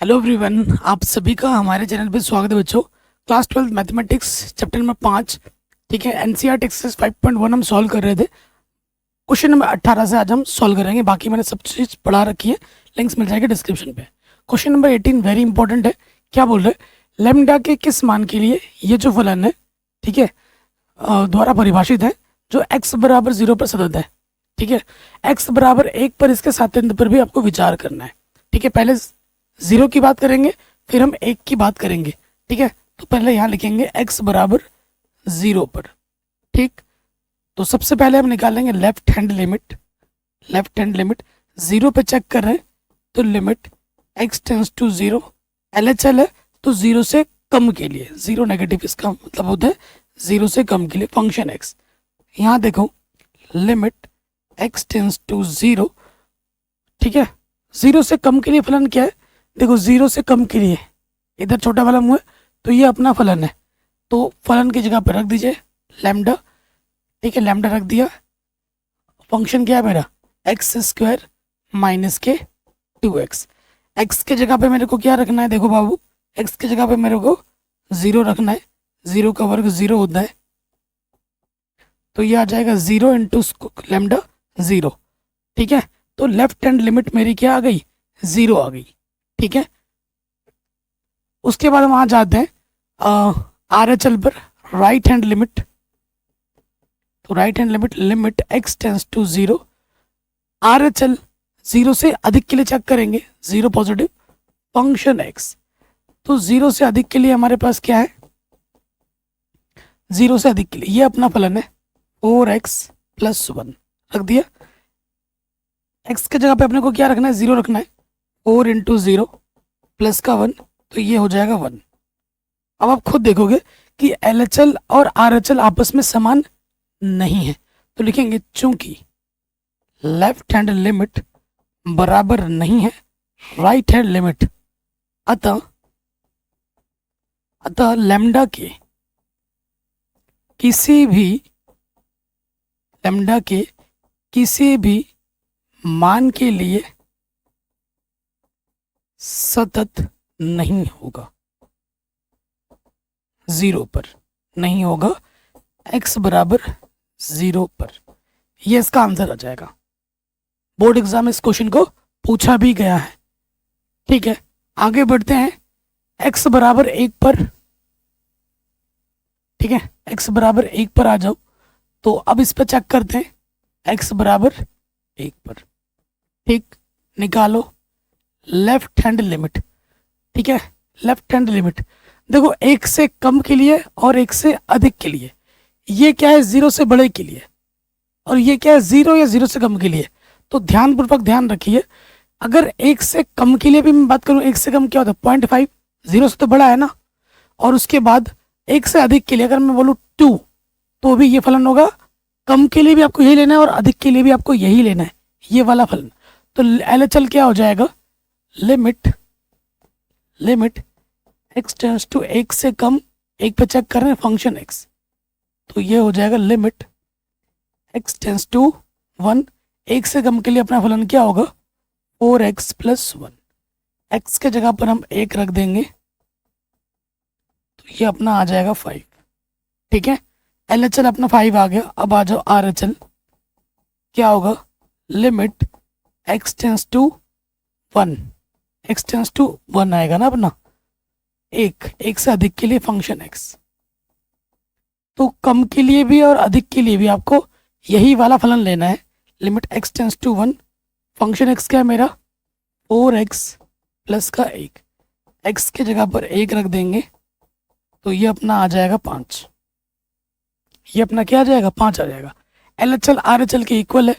Hello everyone, आप सभी का हमारे चैनल पे स्वागत है बच्चों। क्लास 12 मैथमेटिक्स चैप्टर नंबर 5, ठीक है। एनसीईआरटी एक्सरसाइज 5.1 हम सॉल्व कर रहे थे। क्वेश्चन नंबर 18 से आज हम सॉल्व करेंगे। बाकी मैंने सब चीज़ पढ़ा रखी है, लिंक्स मिल जाएंगे डिस्क्रिप्शन पे। क्वेश्चन नंबर 18 वेरी इंपॉर्टेंट है। क्या बोल रहे हैं, लैम्डा के किस मान के लिए ये जो फलन है, ठीक है, द्वारा परिभाषित है, जो x बराबर 0 पर सतत है, ठीक है। x बराबर 1 पर इसके सापेक्ष पर भी आपको विचार करना है, ठीक है। पहले 0 की बात करेंगे, फिर हम 1 की बात करेंगे, ठीक है। तो पहले यहाँ लिखेंगे x बराबर 0 पर, ठीक। तो सबसे पहले हम निकालेंगे left hand limit. Left hand limit 0 पे चेक कर रहे हैं तो limit x tends to 0, LHL है तो 0 से कम के लिए, 0 नेगेटिव इसका मतलब होता है 0 से कम के लिए फंक्शन x। यहाँ देखो लिमिट x टेंस टू 0, ठीक है। 0 से कम के लिए फलन क्या है, देखो 0 से कम के लिए इधर छोटा फलन हुआ तो ये अपना फलन है, तो फलन की जगह पर रख दीजिए लैम्डा, ठीक है। लैम्डा रख दिया। फंक्शन क्या है मेरा, एक्स स्क्वायर माइनस के 2x। एक्स के जगह पे मेरे को क्या रखना है, देखो बाबू, एक्स के जगह पे मेरे को 0 रखना है। 0 का वर्ग 0 होता है, तो ये आ जाएगा 0 इंटू लैम्डा 0, ठीक है। तो लेफ्ट हैंड लिमिट मेरी क्या आ गई, 0 आ गई, ठीक है। उसके बाद हम वहाँ जाते हैं RHL पर, राइट हैंड लिमिट। तो right hand limit limit x tends to 0, RHL 0 से अधिक के लिए चेक करेंगे, 0 पॉजिटिव, फंक्शन x। तो 0 से अधिक के लिए हमारे पास क्या है, 0 से अधिक के लिए ये अपना फलन है 4x प्लस 1 रख दिया। x के जगह पे अपने को क्या रखना है, 0 रखना है। 4 इंटू 0 प्लस का 1, तो ये हो जाएगा 1। अब आप खुद देखोगे कि LHL और RHL आपस में समान नहीं है, तो लिखेंगे चूंकि लेफ्ट हैंड लिमिट बराबर नहीं है राइट हैंड लिमिट, अतः लैम्डा के किसी भी मान के लिए सतत नहीं होगा, 0 पर नहीं होगा, x बराबर 0 पर। ये इसका आंसर आ जाएगा। बोर्ड एग्जाम में इस क्वेश्चन को पूछा भी गया है, ठीक है। आगे बढ़ते हैं, x बराबर 1 पर, ठीक है। x बराबर 1 पर आ जाओ, तो अब इस पर चेक करते हैं x बराबर 1 पर, ठीक। निकालो लेफ्ट हैंड लिमिट, ठीक है। लेफ्ट हैंड लिमिट देखो 1 से कम के लिए और 1 से अधिक के लिए, ये क्या है 0 से बड़े के लिए, और ये क्या है 0 या 0 से कम के लिए। तो ध्यानपूर्वक ध्यान रखिए, अगर 1 से कम के लिए भी मैं बात करूं, 1 से कम क्या होता है 0.5, 0 से तो बड़ा है ना। और उसके बाद 1 से अधिक के लिए अगर मैं बोलूँ 2, तो भी ये फलन होगा। कम के लिए भी आपको यही लेना है और अधिक के लिए भी आपको यही लेना है, ये वाला फलन। तो LHL क्या हो जाएगा, लिमिट x टेंस टू 1 से कम, 1 पे चेक कर रहे हैं फंक्शन x, तो ये हो जाएगा लिमिट x टेंस टू 1। 1 से कम के लिए अपना फलन क्या होगा, 4x प्लस 1। x के जगह पर हम 1 रख देंगे, तो ये अपना आ जाएगा 5, ठीक है। LHL अपना 5 आ गया। अब आ जाओ RHL, क्या होगा, limit x tends to 1, x tends to 1 आएगा ना अपना, 1 से अधिक के लिए फंक्शन x। तो कम के लिए भी और अधिक के लिए भी आपको यही वाला फलन लेना है, limit x tends to 1, function x क्या है मेरा 4x प्लस का 1। x के जगह पर 1 रख देंगे, तो ये अपना आ जाएगा 5। ये अपना क्या आ जाएगा, 5 आ जाएगा। LHL RHL के इक्वल है।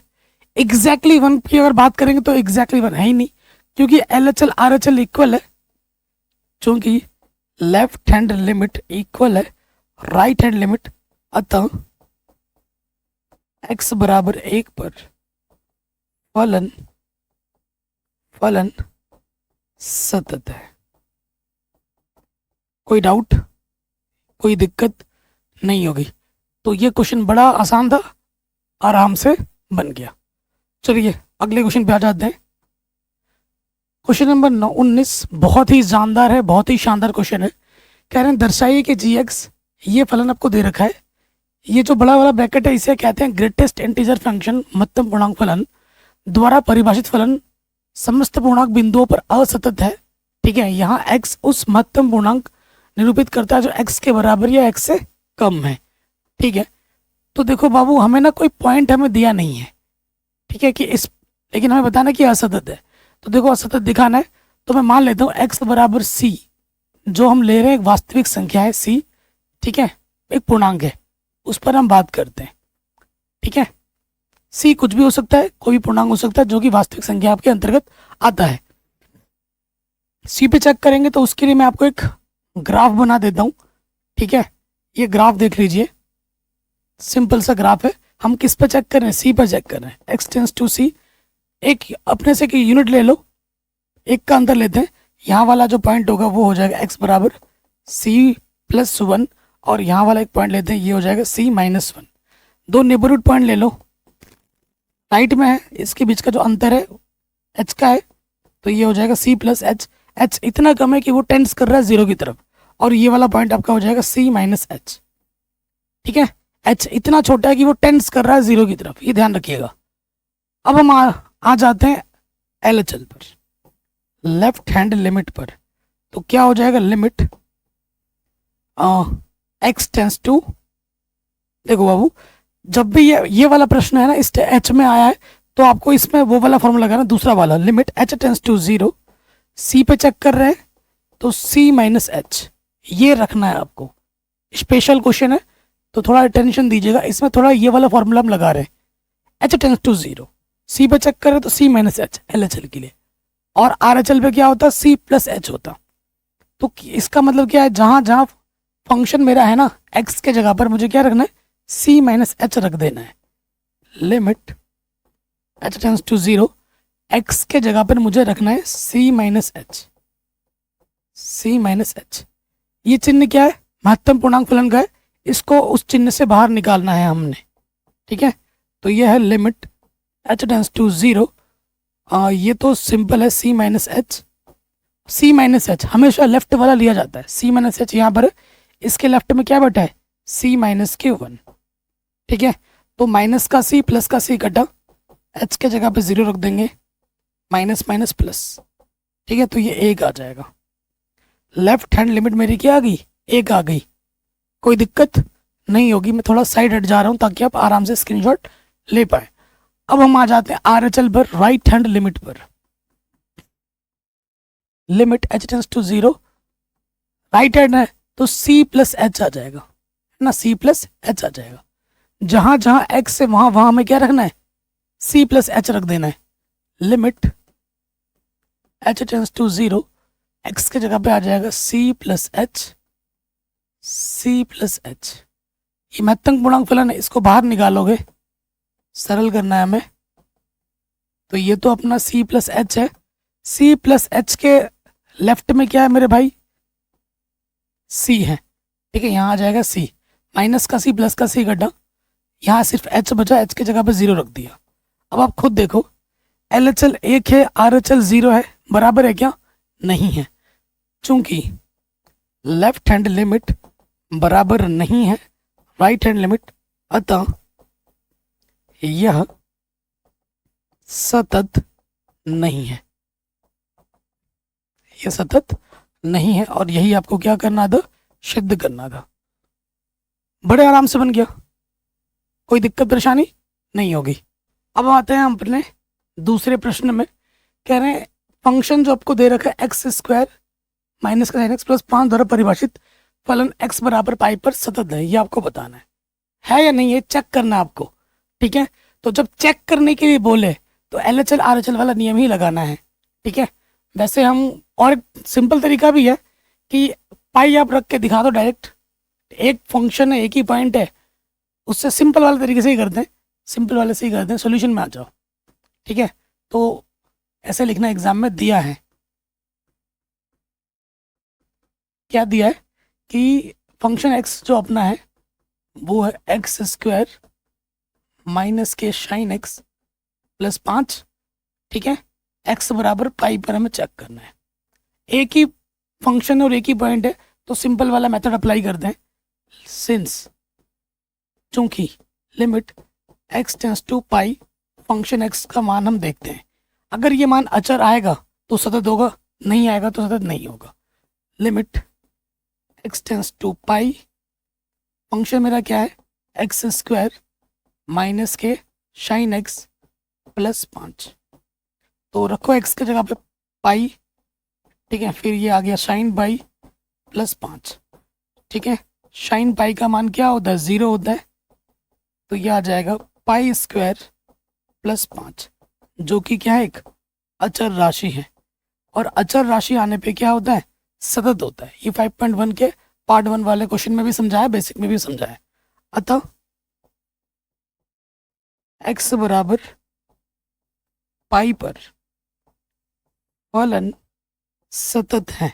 एग्जैक्टली 1 की अगर बात करेंगे तो एग्जैक्टली 1 है ही नहीं, क्योंकि LHL RHL इक्वल है, क्योंकि लेफ्ट हैंड लिमिट इक्वल है राइट हैंड लिमिट, अतः x बराबर 1 पर फलन सतत है। कोई डाउट, कोई दिक्कत नहीं होगी। तो ये क्वेश्चन बड़ा आसान था, आराम से बन गया। चलिए अगले क्वेश्चन पे आ जाते हैं। क्वेश्चन नंबर 19 बहुत ही जानदार है, बहुत ही शानदार क्वेश्चन है। कह रहे हैं दर्शाइए कि जी एक्स, ये फलन आपको दे रखा है, ये जो बड़ा वाला ब्रैकेट है इसे कहते हैं ग्रेटेस्ट इंटीजर फंक्शन, महत्तम पूर्णांक फलन द्वारा परिभाषित फलन समस्त पूर्णांक बिंदुओं पर असतत है। ठीक है, यहाँ एक्स उस महत्तम पूर्णांक निरूपित करता है जो एक्स के बराबर या एक्स से कम है। ठीक है, तो देखो बाबू, हमें ना कोई पॉइंट हमें दिया नहीं है, ठीक है, कि इस, लेकिन हमें बताना कि असतत है। तो देखो असतत दिखाना है तो मैं मान लेता हूँ एक्स बराबर सी, जो हम ले रहे हैं एक वास्तविक संख्या है सी, ठीक है, एक पूर्णांक है, उस पर हम बात करते हैं। ठीक है, सी कुछ भी हो सकता है, कोई भी पूर्णांक हो सकता है जो कि वास्तविक संख्या आपके अंतर्गत आता है। सी पे चेक करेंगे तो उसके लिए मैं आपको एक ग्राफ बना देता हूँ। ठीक है, ये ग्राफ देख लीजिए, सिंपल सा ग्राफ है। हम किस पे चेक कर रहे हैं? सी पर चेक कर रहे हैं। एक्स टेंस टू सी, एक अपने से की यूनिट ले लो, एक का अंतर लेते हैं। यहाँ वाला जो पॉइंट होगा वो हो जाएगा एक्स बराबर सी प्लस 1, और यहाँ वाला एक पॉइंट लेते हैं, ये हो जाएगा सी माइनस 1। दो नेबरहुड पॉइंट ले लो, राइट में है, इसके बीच का जो अंतर है एच का है, तो ये हो जाएगा सी प्लस एच। एच इतना कम है कि वो टेंड्स कर रहा है जीरो की तरफ, और ये वाला पॉइंट आपका हो जाएगा सी माइनस एच। ठीक है, एच इतना छोटा है कि वो टेंड्स कर रहा है जीरो की तरफ, ये ध्यान रखिएगा। अब हम आ जाते हैं एलएचएल पर, लेफ्ट हैंड लिमिट पर। तो क्या हो जाएगा? लिमिट एक्स टेंस टू, देखो बाबू, जब भी ये वाला प्रश्न है ना इस एच में आया है, तो आपको इसमें वो वाला फॉर्मूला लगाना, दूसरा वाला, लिमिट एच टेंस टू 0। सी पे चेक कर रहे हैं तो सी माइनस एच, ये रखना है आपको। स्पेशल क्वेश्चन है तो थोड़ा अटेंशन दीजिएगा, इसमें थोड़ा ये वाला फॉर्मूला हम लगा रहे हैं। एच टेंस टू 0, सी पे चेक करें तो C minus H L H L के लिए, और आर एच एल पे क्या होता? सी प्लस एच होता। तो इसका मतलब क्या है? जहां जहां फंक्शन मेरा है ना एक्स के जगह पर मुझे क्या रखना है? सी माइनस एच रख देना है। Limit H tends to 0, x के जगह पर मुझे रखना है c minus h, c minus h. ये चिन्ह क्या है? महत्तम पूर्णांक फलन का है, इसको उस चिन्ह से बाहर निकालना है हमने। ठीक है, तो ये है लिमिट एच टेंस टू 0। ये तो सिंपल है, c minus h. C minus H हमेशा लेफ्ट वाला लिया जाता है, सी माइनस एच यहाँ पर, इसके लेफ्ट में क्या बैठा है? सी माइनस के 1। ठीक है, तो माइनस का सी प्लस का सी कटा, एच के जगह पे 0 रख देंगे, माइनस माइनस प्लस। ठीक है, तो ये 1 आ जाएगा। लेफ्ट हैंड लिमिट मेरी क्या आ गई? 1 आ गई। कोई दिक्कत नहीं होगी, मैं थोड़ा साइड हट जा रहा हूँ ताकि आप आराम से स्क्रीनशॉट ले पाए। अब हम आ जाते हैं आर एच एल पर, राइट हैंड लिमिट पर। Limit H tends to 0, right hand है तो सी प्लस एच आ जाएगा ना, सी प्लस एच आ जाएगा। जहां जहां एक्स है वहां वहां हमें क्या रखना है? सी प्लस एच रख देना है। Limit H tends to 0, x के जगह पे आ जाएगा c plus h, c plus h. ये महत्तम पूर्णांक फलन है, इसको बाहर निकालोगे, सरल करना है हमें, तो ये तो अपना सी प्लस एच है। सी प्लस एच के लेफ्ट में क्या है मेरे भाई? सी है। ठीक है, यहाँ आ जाएगा सी, माइनस का सी प्लस का सी कटा, यहाँ सिर्फ एच बचा, एच की जगह पे 0 रख दिया। अब आप खुद देखो, एल एच एल 1 है, आर एच एल 0 है, बराबर है क्या? नहीं है, चूंकि लेफ्ट हैंड लिमिट बराबर नहीं है राइट हैंड लिमिट, अतः यह सतत नहीं है, यह सतत नहीं है, और यही आपको क्या करना था? सिद्ध करना था। बड़े आराम से बन गया, कोई दिक्कत परेशानी नहीं होगी। अब आते हैं हम अपने दूसरे प्रश्न में। कह रहे हैं फंक्शन जो आपको दे रखा है एक्स स्क्वायर माइनस का साइन एक्स प्लस 5 द्वारा परिभाषित फलन एक्स बराबर पाई पर सतत है, ये आपको बताना है या नहीं, ये चेक करना है आपको। ठीक है, तो जब चेक करने के लिए बोले तो L H L R H L वाला नियम ही लगाना है। ठीक है, वैसे हम, और एक सिंपल तरीका भी है कि पाई आप रख के दिखा दो डायरेक्ट, एक फंक्शन है, एक ही पॉइंट है, उससे सिंपल वाले तरीके से ही करते हैं, सिंपल वाले से ही करते हैं, सॉल्यूशन में आ जाओ। ठीक है, तो ऐसे लिखना एग्जाम में दिया है, क्या दिया है कि फंक्शन एक्स जो अपना है वो है एक्स स्क्वायर माइनस के साइन एक्स प्लस 5। ठीक है, x बराबर पाई पर हमें चेक करना है। एक ही फंक्शन और एक ही पॉइंट है तो सिंपल वाला मेथड अप्लाई करते हैं। सिंस चूंकि limit x tends to pi function x का मान हम देखते हैं, अगर ये मान अचर आएगा तो सतत होगा, नहीं आएगा तो सतत नहीं होगा। Limit x tends to pi function मेरा क्या है एक्स स्क्वायर माइनस के साइन x प्लस 5। तो रखो x की जगह पे पाई, ठीक है, फिर ये आ गया साइन पाई प्लस 5, ठीक है। साइन पाई का मान क्या होता है 0 होता है, तो ये आ जाएगा पाई स्क्वायर प्लस 5, जो कि क्या है एक अचर राशि है। और अचर राशि आने पे क्या होता है सतत होता है। ये 5.1 के पार्ट 1 वाले क्वेश्चन में भी समझाया, बेसिक में भी समझाया। अतः x बराबर पाई पर फलन सतत है।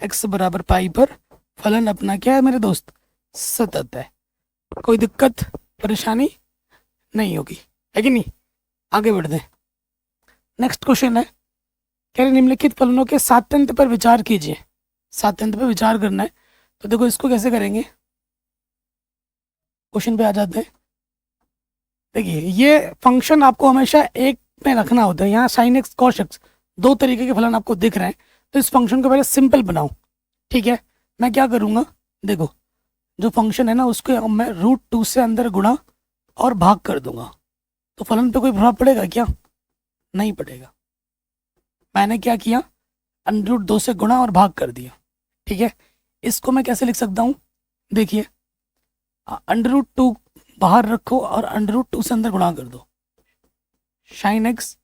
x बराबर पाई पर फलन अपना क्या है मेरे दोस्त सतत है। कोई दिक्कत परेशानी नहीं होगी, है कि नहीं। आगे बढ़ते हैं। नेक्स्ट क्वेश्चन है, कह रहे निम्नलिखित फलनों के सातत्य पर विचार कीजिए। सातत्य पर विचार करना है, तो देखो इसको कैसे करेंगे, क्वेश्चन पे आ जाते हैं। देखिए ये फंक्शन आपको हमेशा एक में रखना होता है। यहाँ साइन एक्स कॉस एक्स दो तरीके के फलन आपको दिख रहे हैं, तो इस फंक्शन को पहले सिंपल बनाओ, ठीक है। मैं क्या करूँगा, देखो जो फंक्शन है ना उसको मैं √2 से अंदर गुणा और भाग कर दूंगा, तो फलन पे कोई प्रभाव पड़ेगा क्या, नहीं पड़ेगा। मैंने क्या किया √2 से गुणा और भाग कर दिया, ठीक है। इसको मैं कैसे लिख सकता हूँ, देखिए √2 बाहर रखो और √2 से अंदर गुणा कर दो। साइन एक्स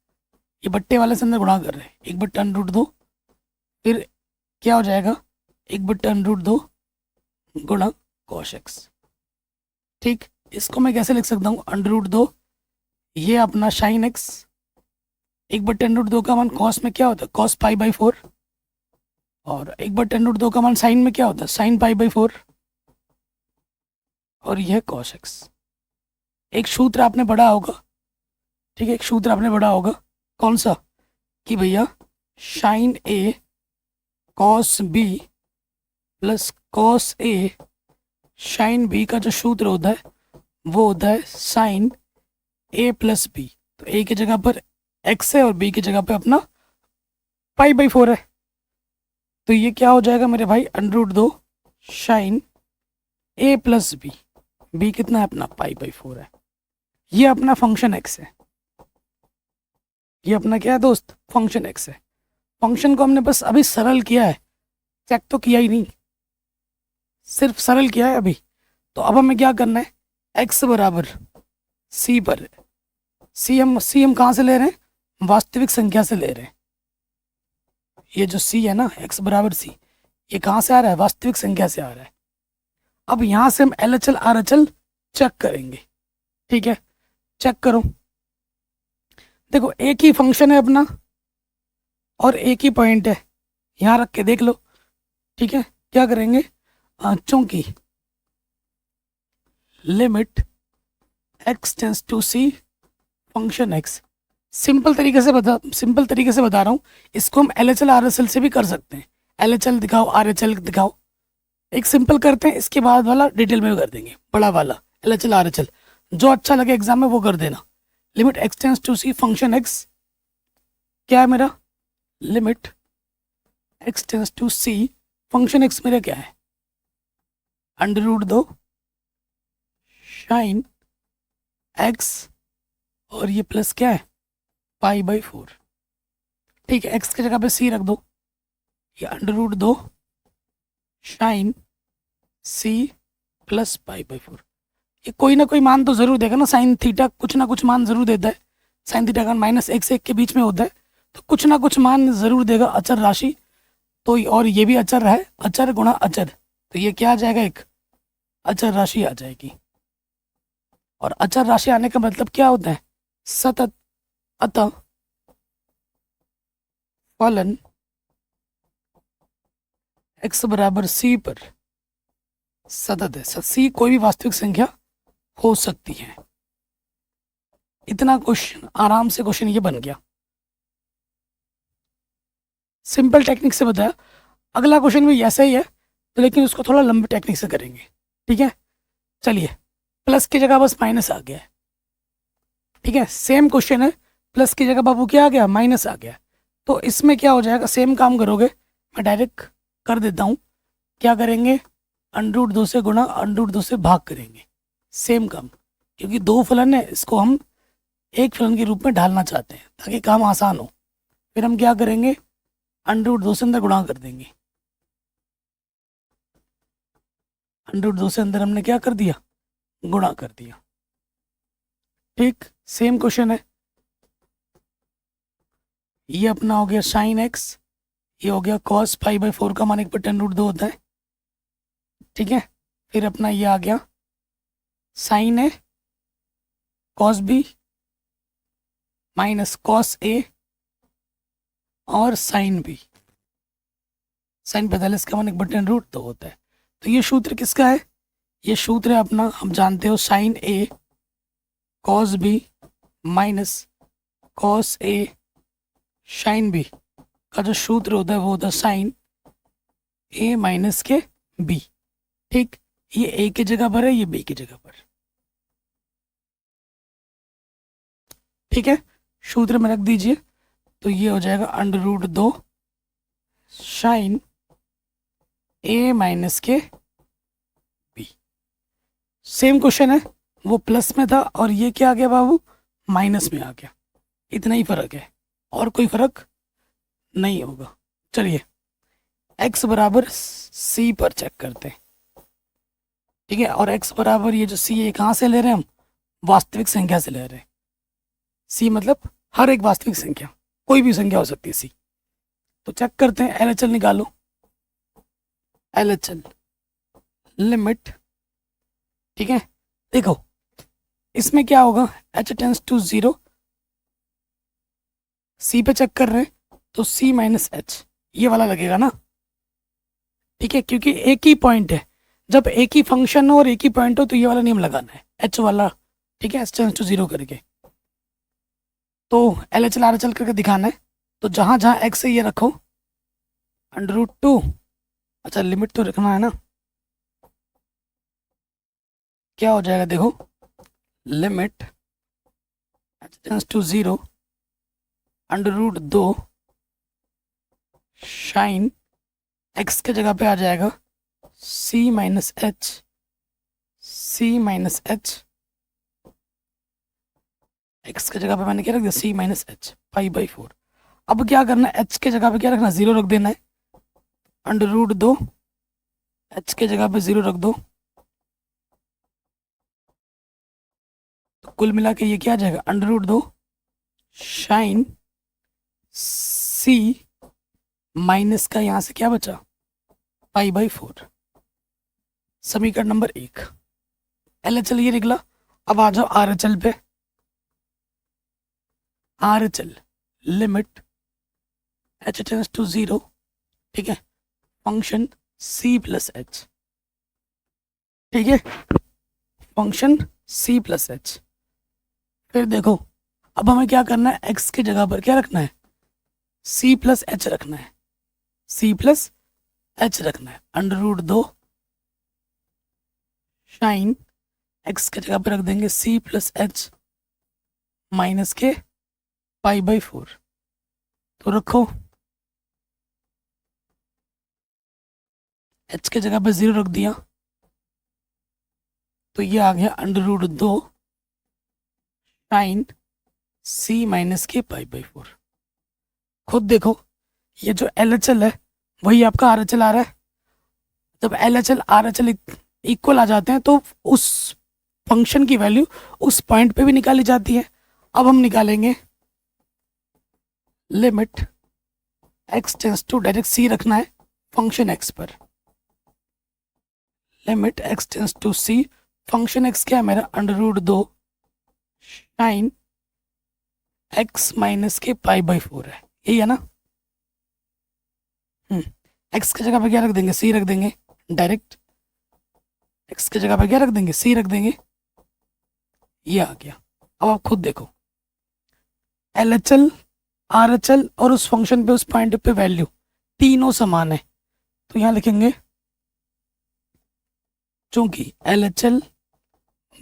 ये बट्टे वाले से अंदर गुणा कर रहे हैं, 1/√2, फिर क्या हो जाएगा 1/√2 गुणा कॉस एक्स, ठीक। इसको मैं कैसे लिख सकता हूँ √2 ये अपना साइन एक्स 1/√2 का मान कॉस में क्या होता है कॉस पाई/4, और 1/√2 का मान साइन में क्या होता है साइन पाई/4, और यह कॉस एक्स। एक सूत्र आपने पढ़ा होगा, ठीक है, एक सूत्र आपने पढ़ा होगा, कौन सा, कि भैया sign A cos B plus cos A sine B का जो सूत्र होता है वो होता है साइन ए प्लस बी। तो ए की जगह पर एक्स है और बी की जगह पे अपना पाई/4 है, तो ये क्या हो जाएगा मेरे भाई √2 साइन ए प्लस बी, बी कितना है अपना पाई/4 है। ये अपना फंक्शन एक्स है, ये अपना क्या है दोस्त फंक्शन एक्स है। फंक्शन को हमने बस अभी सरल किया है, चेक तो किया ही नहीं, सिर्फ सरल किया है अभी। तो अब हमें क्या करना है एक्स बराबर सी पर, सी हम कहाँ से ले रहे हैं वास्तविक संख्या से ले रहे हैं। ये जो सी है ना एक्स बराबर सी, ये कहाँ से आ रहा है वास्तविक संख्या से आ रहा है। अब यहाँ से हम LHL RHL चेक करेंगे, ठीक है। चेक करो, देखो एक ही फंक्शन है अपना और एक ही पॉइंट है, यहाँ रख के देख लो, ठीक है। क्या करेंगे चूंकि limit x tends to c function x, simple तरीके से बता रहा हूँ, इसको हम LHL RHL से भी कर सकते हैं। LHL दिखाओ RHL दिखाओ, एक सिंपल करते हैं, इसके बाद वाला डिटेल में भी कर देंगे, बड़ा वाला LHL RHL जो अच्छा लगे एग्जाम में वो कर देना। Limit x tends to c function x क्या है मेरा, limit x tends to c function x मेरा क्या है √2 साइन x और ये प्लस क्या है पाई/4, ठीक है। x की जगह पे c रख दो, ये √2 साइन c प्लस पाई/4, ये कोई ना कोई मान तो जरूर देगा ना, साइन थीटा कुछ ना कुछ मान जरूर देता है, साइन थीटा का -1 से 1 के बीच में होता है, तो कुछ ना कुछ मान जरूर देगा अचर राशि। तो और ये भी अचर है, अचर गुणा अचर, तो ये क्या आ जाएगा एक अचर राशि आ जाएगी। और अचर राशि आने का मतलब क्या होता है सतत। अतः फलन x बराबर c पर सतत है। c कोई भी वास्तविक संख्या हो सकती है। इतना क्वेश्चन आराम से क्वेश्चन ये बन गया, सिंपल टेक्निक से बताया। अगला क्वेश्चन भी ऐसा ही है, तो लेकिन उसको थोड़ा लंबी टेक्निक से करेंगे, ठीक है। चलिए, प्लस की जगह बस माइनस आ गया है, ठीक है। सेम क्वेश्चन है, प्लस की जगह बाबू क्या आ गया, माइनस आ गया। तो इसमें क्या हो जाएगा, सेम काम करोगे, मैं डायरेक्ट कर देता हूँ। क्या करेंगे, √2 से गुणा √2 से भाग करेंगे, सेम काम। क्योंकि दो फलन है, इसको हम एक फलन के रूप में ढालना चाहते हैं ताकि काम आसान हो। फिर हम क्या करेंगे, √2 से अंदर गुणा कर देंगे। √2 से अंदर हमने क्या कर दिया, गुणा कर दिया, ठीक। सेम क्वेश्चन है, ये अपना हो गया साइन एक्स, ये हो गया कॉस π/4 का मान 1/√2 होता है, ठीक है। फिर अपना ये आ गया sign A cos B minus cos A और साइन बी, साइन 45 का मान 1/√2 होता है। तो ये सूत्र किसका है, ये सूत्र है अपना, हम जानते हो sign A cos B minus cos A sine B का जो सूत्र होता है वो होता है साइन ए माइनस के बी, ठीक। ये ए की जगह पर है, ये बी की जगह पर, ठीक है। सूत्र में रख दीजिए, तो ये हो जाएगा √2 साइन ए माइनस के बी। सेम क्वेश्चन है, वो प्लस में था और ये क्या आ गया बाबू, माइनस में आ गया। इतना ही फर्क है, और कोई फर्क नहीं होगा। चलिए, x बराबर c पर चेक करते हैं, ठीक है। और x बराबर ये जो c है कहाँ से ले रहे हैं हम, वास्तविक संख्या से ले रहे हैं। c मतलब हर एक वास्तविक संख्या, कोई भी संख्या हो सकती है c। तो चेक करते हैं, LHL निकालो, LHL लिमिट, ठीक है। देखो इसमें क्या होगा, h टेंस टू 0, c पे चेक कर रहे हैं तो c माइनस h ये वाला लगेगा ना, ठीक है। क्योंकि एक ही पॉइंट है, जब एक ही फंक्शन हो और एक ही पॉइंट हो तो ये वाला नियम लगाना है, h वाला, ठीक है, h टेंस टू 0 करके। तो LHL RHL करके दिखाना है, तो जहाँ जहाँ x है ये रखो, √2, अच्छा लिमिट तो रखना है ना, क्या हो जाएगा देखो, limit h tends to 0 √2 sine x के जगह पे आ जाएगा c minus h, c minus h, x के जगह पे मैंने क्या रख दिया, c माइनस h π/4। अब क्या करना है, h के जगह पे क्या रखना, 0 रख देना है, √2 h के जगह पे 0 रख दो, तो कुल मिला के ये क्या आ जाएगा, √2 साइन c माइनस का यहाँ से क्या बचा, π/4। समीकरण नंबर 1। LHL ये निकला। अब आ जाओ RHL पे, RHL limit h tends to 0, ठीक है, फंक्शन c प्लस h, ठीक है, फंक्शन c प्लस h। फिर देखो अब हमें क्या करना है, x की जगह पर क्या रखना है, c प्लस h रखना है, c प्लस h रखना है, √2 साइन x के जगह पर रख देंगे c प्लस h माइनस के π/4। तो रखो, h के जगह पे 0 रख दिया, तो ये आ गया √2 साइन c माइनस के π/4। खुद देखो, ये जो LHL है वही आपका RHL आ रहा है। जब LHL RHL इक्वल आ जाते हैं तो उस फंक्शन की वैल्यू उस पॉइंट पे भी निकाली जाती है। अब हम निकालेंगे limit x tends to, direct c रखना है फंक्शन x पर, limit x tends to c, function x क्या है मेरा, √2 साइन x माइनस के π/4 है, यही है ना। x की जगह पे क्या रख देंगे, c रख देंगे, डायरेक्ट x की जगह पे क्या रख देंगे, c रख देंगे, ये आ गया। अब आप खुद देखो, LHL RHL और उस फंक्शन पे उस पॉइंट पे वैल्यू तीनों समान है, तो यहाँ लिखेंगे चूंकि एल एच एल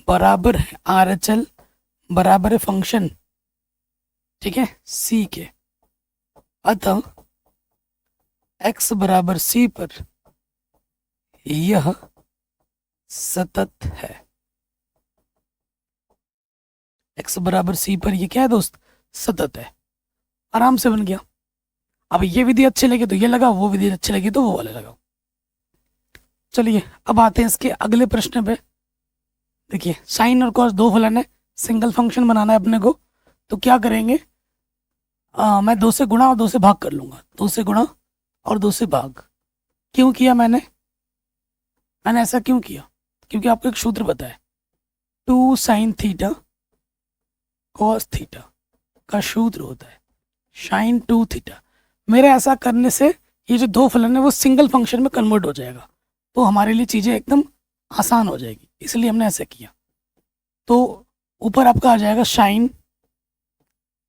बराबर है आर एच एल बराबर है फंक्शन, ठीक है, सी के, अतः x बराबर सी पर यह सतत है। x बराबर सी पर ये क्या है दोस्त, सतत है। आराम से बन गया। अब ये विधि अच्छी लगी तो ये लगाओ, वो विधि अच्छी लगी तो वो वाले लगाओ। चलिए अब आते हैं इसके अगले प्रश्न पे। देखिए साइन और कॉस दो फलन है, सिंगल फंक्शन बनाना है अपने को, तो क्या करेंगे, मैं 2 से गुणा और 2 से भाग कर लूंगा। 2 से गुणा और 2 से भाग क्यों किया मैंने ऐसा क्यों किया, क्योंकि आपको एक सूत्र पता है, 2 साइन थीटा कॉस थीटा का सूत्र होता है साइन 2 थीटा। मेरे ऐसा करने से ये जो दो फलन है वो सिंगल फंक्शन में कन्वर्ट हो जाएगा, तो हमारे लिए चीज़ें एकदम आसान हो जाएगी, इसलिए हमने ऐसा किया। तो ऊपर आपका आ जाएगा साइन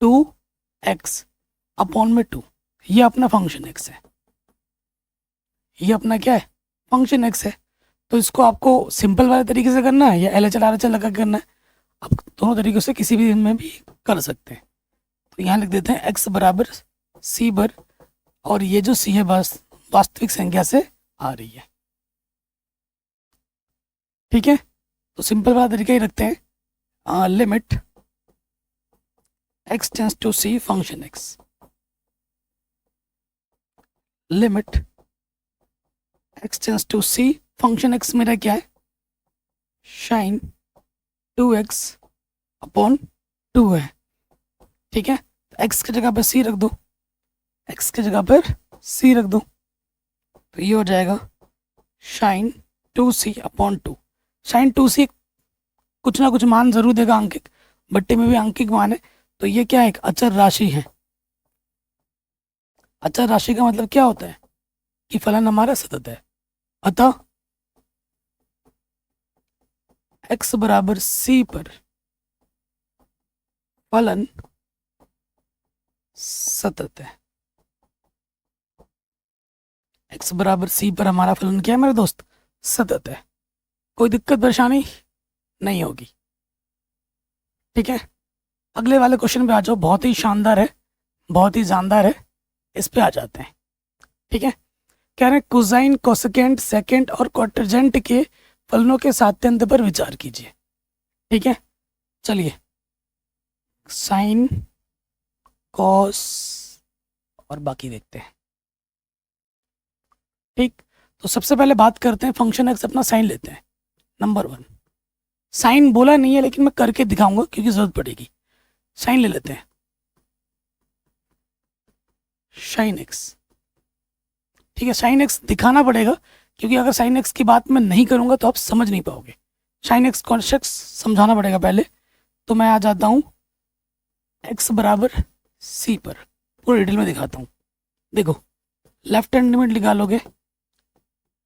2x अपॉन में 2, ये अपना फंक्शन x है, ये अपना क्या है, फंक्शन x है। तो इसको आपको सिंपल वाले तरीके से करना है या L H L R H L लगा करना है, आप दोनों तरीकों से किसी भी में भी कर सकते हैं। तो यहाँ लिख देते हैं x बराबर c बर, और ये जो c है बस वास्तविक संख्या से आ रही है, ठीक है। तो सिंपल वाला तरीका ही रखते हैं, limit x tends to c function x, limit x tends to c function x मेरा क्या है, साइन 2x अपॉन 2 है, ठीक है। x की जगह पर c रख दो, x की जगह पर c रख दो, तो ये हो जाएगा sign 2c upon 2। Sign 2c कुछ ना कुछ मान जरूर देगा, अंकिक बट्टे में भी अंकिक मान है, तो ये क्या है, एक अचर राशि है। अचर राशि का मतलब क्या होता है कि फलन हमारा सतत है, अतः x बराबर c पर फलन सतत है। x बराबर c पर हमारा फलन क्या है मेरे दोस्त, सतत है, कोई दिक्कत परेशानी नहीं होगी, ठीक है। अगले वाले क्वेश्चन पे आ जाओ, बहुत ही शानदार है, बहुत ही जानदार है, इस पे आ जाते हैं, ठीक है। कह रहे हैं कोसाइन कोसेकेंट सेकेंड और क्वाड्रेंट के फलनों के साध्यांत पर विचार कीजिए, ठीक है। चलिए साइन कॉस और बाकी देखते हैं, ठीक। तो सबसे पहले बात करते हैं फंक्शन एक्स, अपना साइन लेते हैं। नंबर 1, साइन बोला नहीं है लेकिन मैं करके दिखाऊंगा क्योंकि जरूरत पड़ेगी। साइन ले लेते हैं, साइन एक्स, ठीक है। साइन एक्स दिखाना पड़ेगा क्योंकि अगर साइन एक्स की बात मैं नहीं करूंगा तो आप समझ नहीं पाओगे। साइन एक्स कॉन्सेप्ट समझाना पड़ेगा पहले, तो मैं आ जाता हूँ एक्स बराबर सी पर, पूरे डिटेल में दिखाता हूँ। देखो लेफ्ट हैंड लिमिट निकालोगे,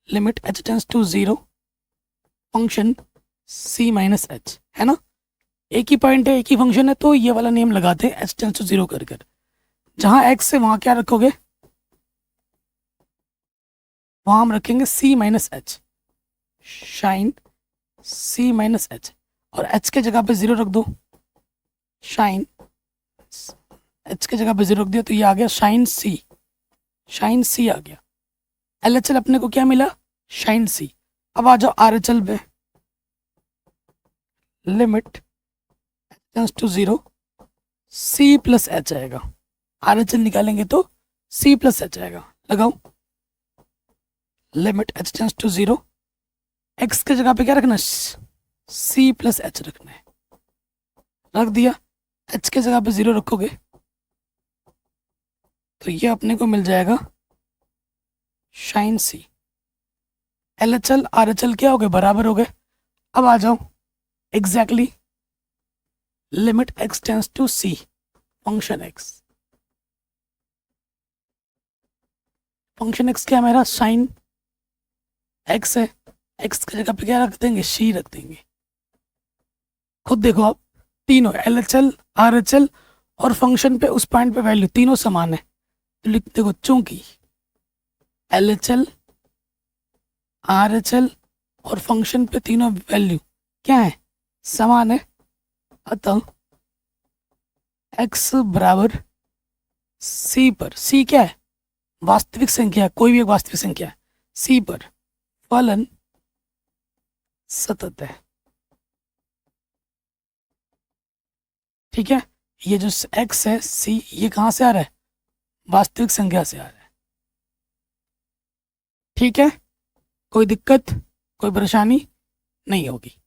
limit H tends to 0 function c minus h, है ना, एक ही पॉइंट है, एक ही फंक्शन है, तो ये वाला नेम लगाते हैं एच टेंस टू 0 कर कर। जहाँ x है वहाँ क्या रखोगे, वहाँ हम रखेंगे c minus h, sine c minus h, और h के जगह पे 0 रख दो, साइन h के जगह पे 0 रख दिया, तो ये आ गया साइन c आ गया। LHL अपने को क्या मिला, साइन c। अब आ जाओ RHL पे, limit tends to 0 c plus h आएगा, RHL निकालेंगे तो c प्लस एच आएगा, लगाओ limit h tends to 0, x के जगह पे क्या रखना है, c प्लस एच रखना है, रख दिया। h के जगह पे 0 रखोगे तो ये अपने को मिल जाएगा साइन c। LHL RHL क्या हो गए, बराबर हो गए। अब आ जाओ exactly limit x tends to c function x, function x क्या है मेरा, साइन x है, x की जगह पे क्या रख देंगे, c रख देंगे। खुद देखो आप, तीनों LHL RHL और फंक्शन पे उस पॉइंट पे वैल्यू तीनों समान है, तो लिख देखो चूंकि LHL, RHL और फंक्शन पे तीनों वैल्यू क्या है, समान है। अतः x बराबर c पर, c क्या है, वास्तविक संख्या, कोई भी एक वास्तविक संख्या है, c पर फलन सतत है। ठीक है, ये जो x है c, ये कहाँ से आ रहा है, वास्तविक संख्या से आ रहा है। ठीक है, कोई दिक्कत, कोई परेशानी नहीं होगी।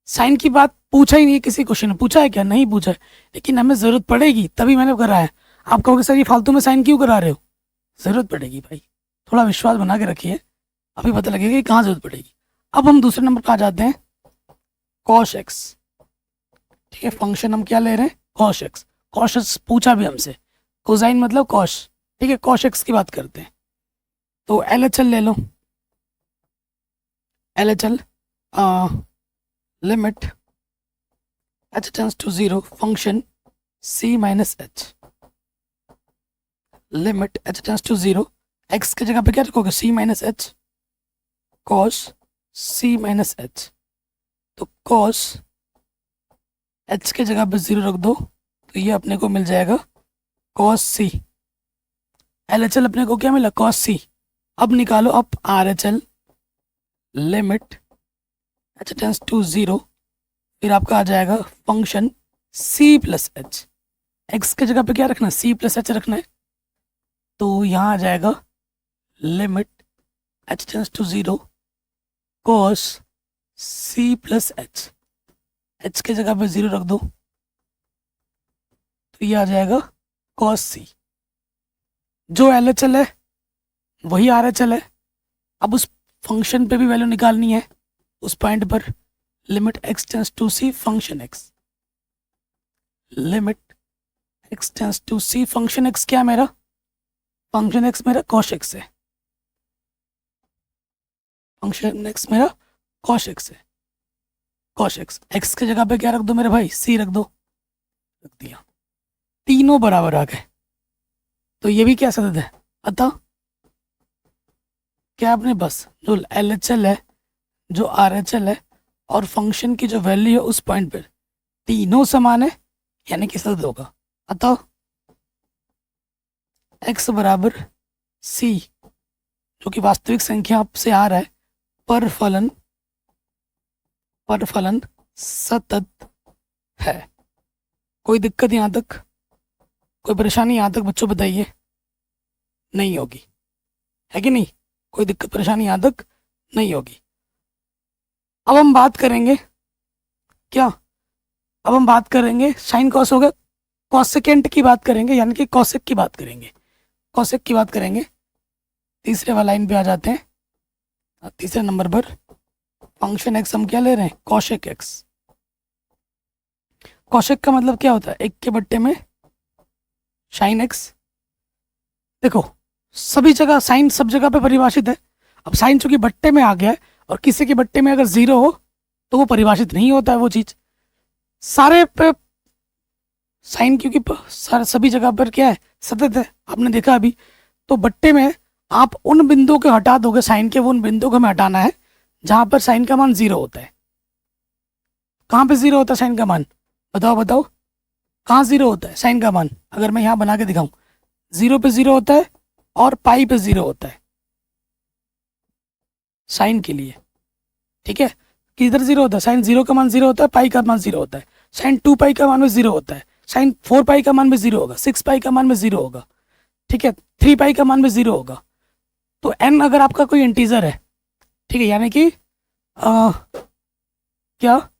साइन की बात पूछा ही नहीं, किसी क्वेश्चन में पूछा है क्या, नहीं पूछा है, लेकिन हमें ज़रूरत पड़ेगी तभी मैंने करा है। आप कहोगे सर ये फालतू में साइन क्यों करा रहे हो, ज़रूरत पड़ेगी भाई, थोड़ा विश्वास बना के रखिए, अभी पता लगेगा कि कहाँ ज़रूरत पड़ेगी। अब हम दूसरे नंबर पर आ जाते हैं, कॉश एक्स। ठीक है, फंक्शन हम क्या ले रहे हैं, कॉश एक्स। कॉश एक्स पूछा भी हमसे, कोसाइन मतलब कॉश। ठीक है, कॉश एक्स की बात करते हैं, तो LHL ले लो। LHL limit h tends to 0 function c minus h, limit h tends to 0, x की जगह पे क्या रखोगे, c minus h, cos c minus h। तो cos h के जगह पे 0 रख दो, तो ये अपने को मिल जाएगा cos c। LHL अपने को क्या मिला, cos c। अब निकालो अब RHL, limit h tends to 0, फिर आपका आ जाएगा function c plus h। x के जगह पे क्या रखना है, c प्लस h रखना है, तो यहाँ आ जाएगा limit h tends to 0 cos c plus h। h के जगह पे 0 रख दो, तो ये आ जाएगा cos c। जो LHL है वही RHL है। अब उस फंक्शन पे भी वैल्यू निकालनी है, उस पॉइंट पर limit x tends to c function x, limit x tends to c function x क्या मेरा, फंक्शन x मेरा cos x है, फंक्शन x मेरा cos x है, cos x। x के जगह पे क्या रख दो मेरे भाई, c रख दो, रख दिया, तीनों बराबर आ गए, तो ये भी क्या सतत है। अतः क्या आपने बस जो LHL है, जो RHL है और फंक्शन की जो वैल्यू है उस पॉइंट पर तीनों समान है, यानी कि सतत होगा। अतः x बराबर c, जो कि वास्तविक संख्या आपसे आ रहा है, पर फलन सतत है। कोई दिक्कत यहाँ तक, कोई परेशानी यहाँ तक बच्चों बताइए, नहीं होगी, है कि नहीं, कोई दिक्कत परेशानी यहाँ तक नहीं होगी। अब हम बात करेंगे क्या, अब हम बात करेंगे साइन कॉस हो गया, कॉसेकेंट की बात करेंगे, यानी कि कॉसेक की बात करेंगे, कॉसेक की बात करेंगे। तीसरे वाला लाइन पे आ जाते हैं, तीसरे नंबर पर फंक्शन एक्स हम क्या ले रहे हैं, कॉशेक एक्स। कॉशेक का मतलब क्या होता है, एक के बट्टे में साइन एक्स। देखो सभी जगह साइन सब जगह पे परिभाषित है। अब साइन चूंकि बट्टे में आ गया है और किसी के बट्टे में अगर 0 हो तो वो परिभाषित नहीं होता है वो चीज, सारे पे साइन क्योंकि सारे सभी जगह पर क्या है, सतत है। आपने देखा अभी, तो बट्टे में आप उन बिंदुओं को हटा दोगे, साइन के वो उन बिंदुओं को हमें हटाना है जहां पर साइन का मान 0 होता है। कहाँ पे 0 होता है साइन का मान, बताओ बताओ, कहाँ 0 होता है साइन का मान, अगर मैं यहाँ बना के दिखाऊं, 0 पे 0 होता है और पाई पे 0 होता है साइन के लिए। ठीक है, किधर 0 होता है, साइन 0 का मान 0 होता है, पाई का मान 0 होता है, साइन 2 पाई का मान भी 0 होता है, साइन 4 पाई का मान भी 0 होगा, 6 पाई का मान भी 0 होगा, ठीक है, 3 पाई का मान भी 0 होगा। तो n अगर आपका कोई इंटीजर है, ठीक है, यानी कि क्या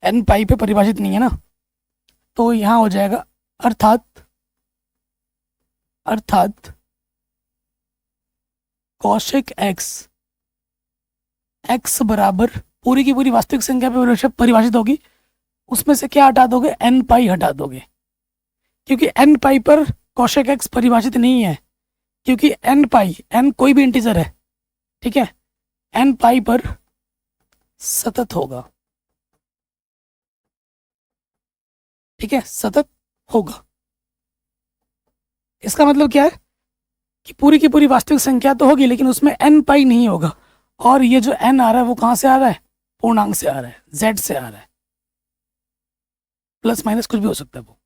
n पाई पे परिभाषित नहीं है ना, तो यहाँ हो जाएगा अर्थात कॉशेक एक्स बराबर पूरी की पूरी वास्तविक संख्या पे परिभाषित होगी, उसमें से क्या हटा दोगे, n पाई हटा दोगे, क्योंकि n पाई पर कॉशेक एक्स परिभाषित नहीं है, क्योंकि n पाई, n कोई भी इंटीजर है, ठीक है, n पाई पर सतत होगा, ठीक है, सतत होगा। इसका मतलब क्या है, कि पूरी की पूरी वास्तविक संख्या तो होगी लेकिन उसमें n पाई नहीं होगा, और ये जो n आ रहा है वो कहाँ से आ रहा है, पूर्णांक से आ रहा है, z से आ रहा है, प्लस माइनस कुछ भी हो सकता है वो।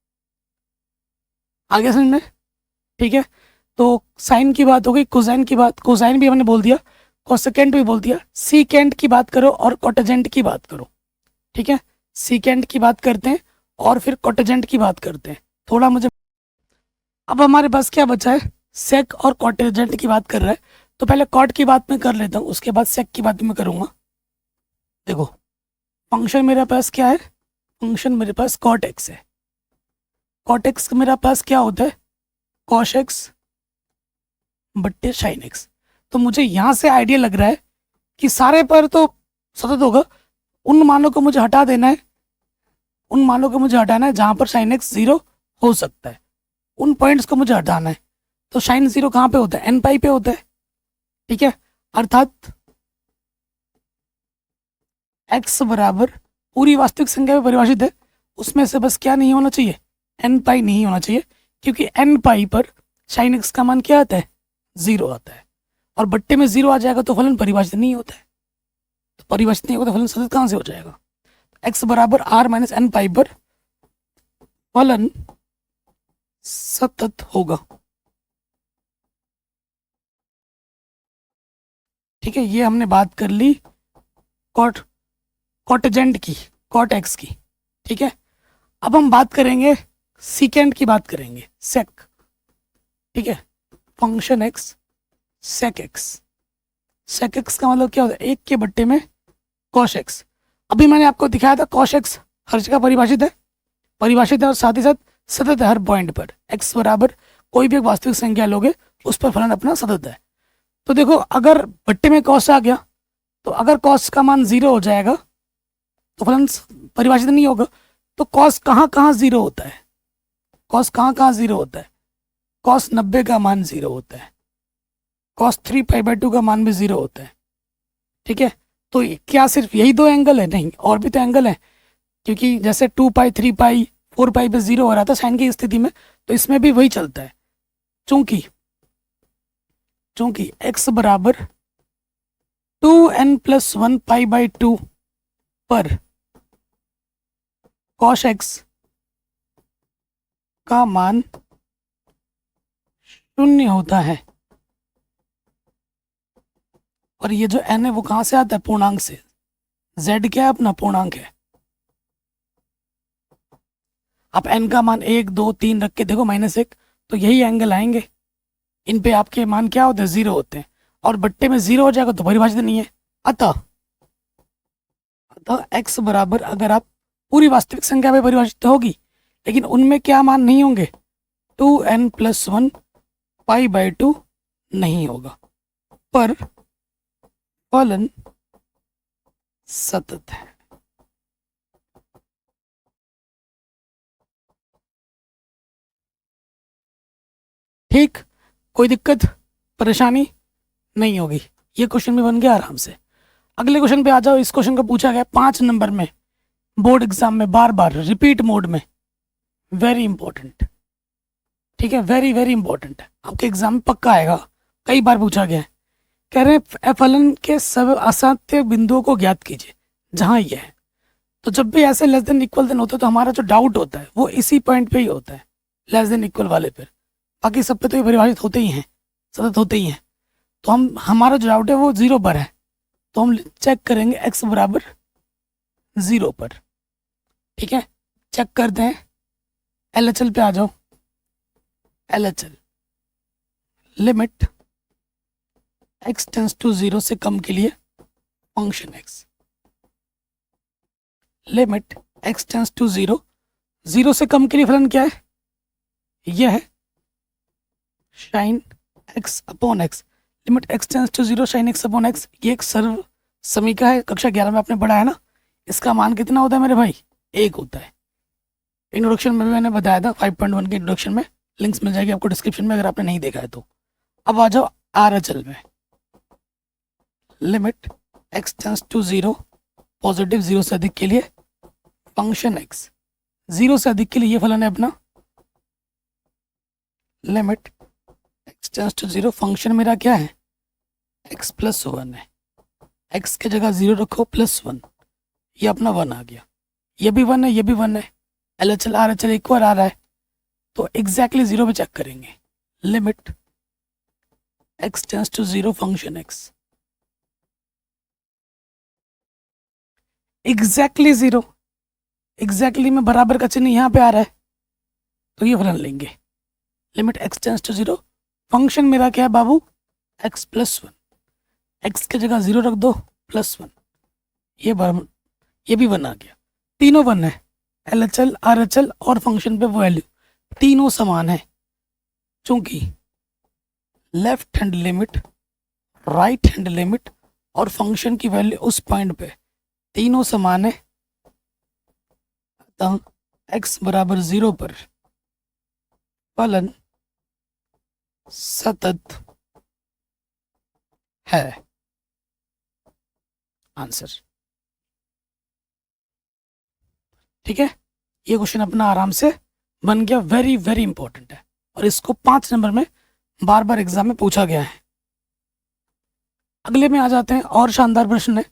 आगे समझ में? ठीक है, तो साइन की बात हो गई, कोसाइन की बात, कोसाइन भी हमने बोल दिया, कोसेकेंट भी बोल दिया, सीकेंट की बात करो और कोटेजेंट की बात करो। ठीक है, सीकेंट की बात करते हैं और फिर कोटेजेंट की बात करते हैं। थोड़ा मुझे, अब हमारे पास क्या बचा है, सेक और कोटेजेंट की बात कर रहा है, तो पहले कॉट की बात मैं कर लेता हूँ, उसके बाद सेक की बात मैं करूँगा। देखो फंक्शन मेरे पास क्या है, फंक्शन मेरे पास कॉट एक्स है, कॉट एक्स मेरे पास क्या होता है, कॉश एक्स बट्टे साइन एक्स। तो मुझे यहाँ से आइडिया लग रहा है कि सारे पर तो सतत होगा, उन मानों को मुझे हटा देना है, उन मानों को मुझे हटाना है जहाँ पर साइन एक्स 0 हो सकता है, उन पॉइंट्स को मुझे हटाना है। तो साइन 0 कहाँ पे होता है, एन पाई पे होता है। ठीक है, अर्थात एक्स बराबर पूरी वास्तविक संख्या में परिभाषित है, उसमें से बस क्या नहीं होना चाहिए, एन पाई नहीं होना चाहिए, क्योंकि एन पाई पर साइन एक्स का मान क्या आता है, 0 आता है, और बट्टे में 0 आ जाएगा तो फलन परिभाषित नहीं होता है, तो परिभाषित नहीं होगा तो फलन सतत कहाँ से हो जाएगा। एक्स बराबर आर माइनस एन पाई पर फलन सतत होगा। ठीक है, ये हमने बात कर ली कॉटेजेंट की, कॉट एक्स की। ठीक है, अब हम बात करेंगे सीकेंट की, बात करेंगे सेक। ठीक है, function x sec x, sec x का मतलब क्या होता है, 1 के बट्टे में कॉश एक्स। अभी मैंने आपको दिखाया था कॉश एक्स हर जगह परिभाषित है, परिभाषित है और साथ ही साथ सतत है हर पॉइंट पर। एक्स बराबर कोई भी एक वास्तविक संख्या लोगे उस पर फलन अपना सतत है। तो देखो अगर बट्टे में कॉस आ गया तो अगर कॉस का मान 0 हो जाएगा तो फलन परिभाषित नहीं होगा। तो कॉस कहाँ कहाँ 0 होता है, कॉस कहाँ कहाँ 0 होता है, कॉस 90 का मान 0 होता है, कॉस 3π/2 का मान भी 0 होता है। ठीक है, तो क्या सिर्फ यही 2 एंगल है, नहीं और भी तो एंगल है, क्योंकि जैसे 2π 3π 4π पे 0 हो रहा था साइन की स्थिति में, तो इसमें भी वही चलता है। चूंकि x बराबर 2n+1π/2 पर कॉश एक्स का मान 0 होता है, और ये जो n है वो कहाँ से आता है, पूर्णांक से। z क्या है, अपना पूर्णांक है। आप n का मान 1 2 3 रख के देखो -1, तो यही एंगल आएंगे, इन पे आपके मान क्या होते हैं, 0 होते हैं, और बट्टे में 0 हो जाएगा तो परिभाषित नहीं है। अतः x बराबर, अगर आप पूरी वास्तविक संख्या में परिभाषित होगी लेकिन उनमें क्या मान नहीं होंगे, 2n+1π/2 नहीं होगा, पर फलन सतत है। ठीक, कोई दिक्कत परेशानी नहीं होगी, ये क्वेश्चन भी बन गया आराम से। अगले क्वेश्चन पे आ जाओ। इस क्वेश्चन का पूछा गया 5 नंबर में बोर्ड एग्जाम में, बार बार रिपीट मोड में, वेरी इंपॉर्टेंट। ठीक है, वेरी वेरी इंपॉर्टेंट, आपके एग्जाम में पक्का आएगा, कई बार पूछा गया है। कह रहे हैं फलन के सब असाध्य बिंदुओं को ज्ञात कीजिए जहां ये है। तो जब भी ऐसे लेस देन इक्वल देन होता है तो हमारा जो डाउट होता है वो इसी पॉइंट पे ही होता है, लेस देन इक्वल वाले पर। बाकी सब पे तो ये परिभाषित होते ही हैं, सतत होते ही हैं। तो हमारा जो डाउट है वो 0 पर है, तो हम चेक करेंगे x बराबर 0 पर। ठीक है, चेक करते हैं। LHL पे आ जाओ। LHL limit x tends to 0 से कम के लिए function x, limit x tends to 0, 0 से कम के लिए फलन क्या है, यह है sine x upon x। Limit x tends to 0 sine x upon x, ये एक सर्व समीका है, कक्षा 11 में आपने पढ़ा है ना। इसका मान कितना होता है मेरे भाई, 1 होता है। इंट्रोडक्शन में भी मैंने बताया था, 5.1 के इंट्रोडक्शन में, लिंक्स मिल जाएगी आपको डिस्क्रिप्शन में अगर आपने नहीं देखा है तो। अब आ जाओ RHL में। Limit x tends to 0, positive 0 से अधिक के लिए फंक्शन x, 0 से अधिक के लिए ये फलन है अपना limit x tends to 0, function मेरा क्या है x प्लस 1 है, x की जगह 0 रखो प्लस 1, ये अपना 1 आ गया, ये भी 1 है, ये भी 1 है, LHL RHL इक्वल आ रहा है, तो एग्जैक्टली 0 पे चेक करेंगे। Limit x tends to 0 function x exactly 0, exactly में बराबर का चिन्ह यहाँ पे आ रहा है, तो ये फलन लेंगे। Limit x tends to 0, function मेरा क्या है बाबू x प्लस 1, x की जगह 0 रख दो प्लस 1, ये भी 1 आ गया, तीनों 1 है, LHL RHL और फंक्शन पे वैल्यू तीनों समान है, चूंकि left hand limit, right hand limit और फंक्शन की वैल्यू उस पॉइंट पे तीनों समान है, अतः x बराबर 0 पर फलन सतत है। आंसर ठीक है, ये क्वेश्चन अपना आराम से बन गया, वेरी वेरी इंपॉर्टेंट है और इसको 5 नंबर में बार बार एग्जाम में पूछा गया है। अगले में आ जाते हैं, और शानदार प्रश्न है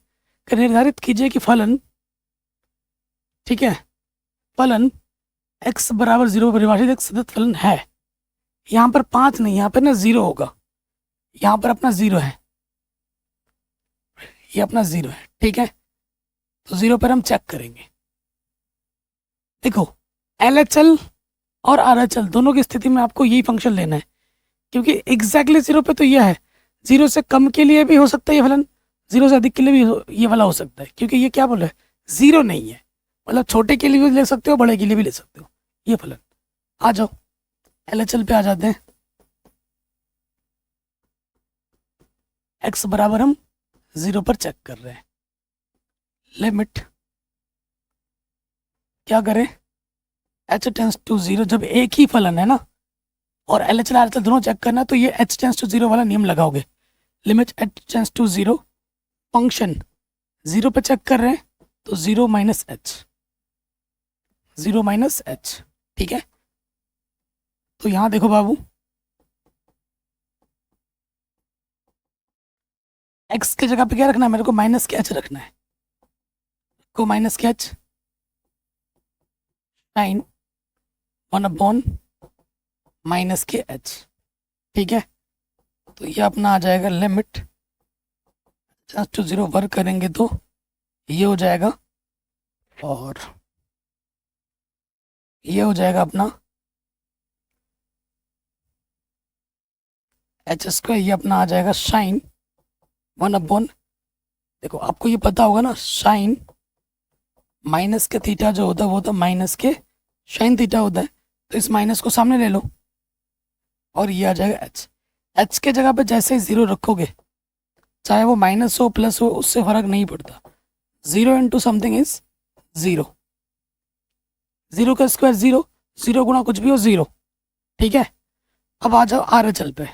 कि निर्धारित कीजिए कि फलन, ठीक है, फलन x बराबर 0 परिभाषित एक सतत फलन है। यहाँ पर 5 नहीं, यहाँ पर ना 0 होगा, यहाँ पर अपना 0 है, ये अपना 0 है, ठीक है, तो 0 पर हम चेक करेंगे। देखो LHL और RHL दोनों की स्थिति में आपको यही फंक्शन लेना है, क्योंकि एग्जैक्टली 0 पे तो यह है, 0 से कम के लिए भी हो सकता है ये फलन, 0 से अधिक के लिए भी ये वाला हो सकता है, क्योंकि ये क्या बोला है 0 नहीं है, मतलब छोटे के लिए भी ले सकते हो, बड़े के लिए भी ले सकते हो ये फलन। आ जाओ LHL पे आ जाते हैं, x बराबर हम 0 पर चेक कर रहे हैं। लिमिट क्या करें, h टेंस टू 0, जब एक ही फलन है ना और LHL RHL दोनों चेक करना है तो ये h टेंस टू 0 वाला नियम लगाओगे। Limit h tends to 0, function 0 पे चेक कर रहे हैं तो 0 माइनस h, 0 माइनस h, ठीक है। तो यहां देखो बाबू, x की जगह पे क्या रखना है मेरे को, माइनस के h रखना है, को माइनस के h साइन 1/, माइनस के h, ठीक है। तो ये अपना आ जाएगा लिमिट टू 0 वर्क करेंगे तो ये हो जाएगा, और ये हो जाएगा अपना h², ये अपना आ जाएगा साइन 1/, देखो आपको ये पता होगा ना, साइन माइनस के थीटा जो होता है वो तो माइनस के साइन थीटा होता है, तो इस माइनस को सामने ले लो और ये आ जाएगा h। h के जगह पे जैसे ही 0 रखोगे, चाहे वो माइनस हो प्लस हो, उससे फर्क नहीं पड़ता, 0 इंटू समथिंग इज 0, 0 का स्क्वायर 0, 0 गुणा कुछ भी हो 0, ठीक है। अब आ जाओ RHL पे,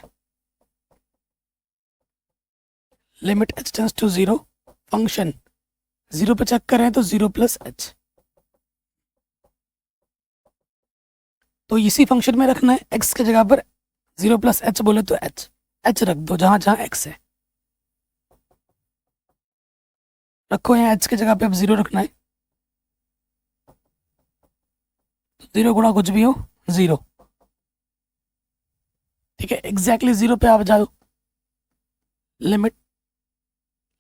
limit h tends to 0, function 0 पे चेक कर रहे हैं तो 0 प्लस h, तो इसी फंक्शन में रखना है, x की जगह पर 0 प्लस h बोले तो h रख दो जहां जहां x है, रखो यहाँ h की जगह पे अब 0 रखना है, 0 गुणा कुछ भी हो 0, ठीक है, एग्जैक्टली 0 पे आप जाओ।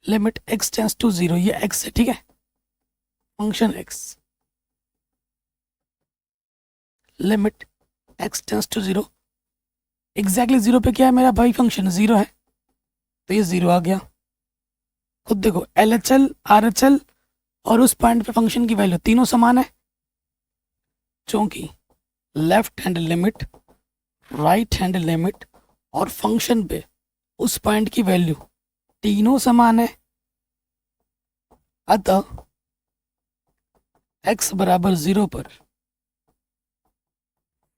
लिमिट x टेंस टू 0, ये x है, ठीक है, function x, limit x tends to 0, exactly 0 पे क्या है मेरा भाई, फंक्शन 0 है, तो ये 0 आ गया। खुद देखो LHL RHL और उस पॉइंट पे फंक्शन की वैल्यू तीनों समान है, क्योंकि left hand limit, right hand limit और फंक्शन पे उस पॉइंट की वैल्यू तीनों समान है, अतः x बराबर 0 पर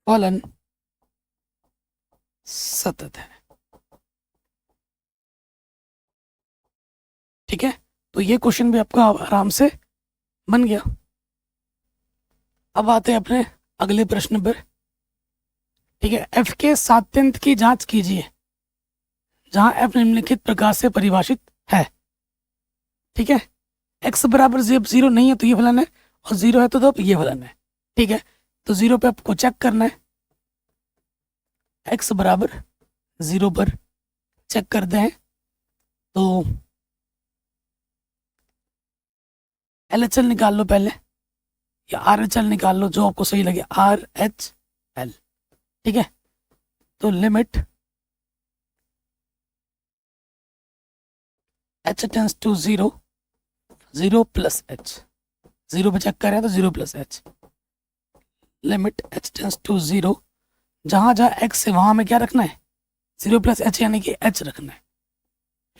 फलन सतत है, ठीक है। तो ये क्वेश्चन भी आपका आराम से बन गया। अब आते हैं अपने अगले प्रश्न पर, ठीक है। एफ के सात्यंत की जांच कीजिए जहां एफ निम्नलिखित प्रकार से परिभाषित है। ठीक है, एक्स बराबर जब जीरो नहीं है तो ये फलन है, और जीरो है तो ये फलन है। ठीक है, तो जीरो पे आपको चेक करना है, एक्स बराबर जीरो पर चेक करते हैं तो एल एच एल निकाल लो पहले, या आर एच एल निकाल लो, जो आपको सही लगे, आर एच एल। ठीक है, तो limit H tends to zero, zero plus h, zero पे चेक करें तो zero plus h, limit H tends to zero, जहां जहां एक्स है वहां में क्या रखना है, जीरो प्लस एच यानी कि एच रखना है,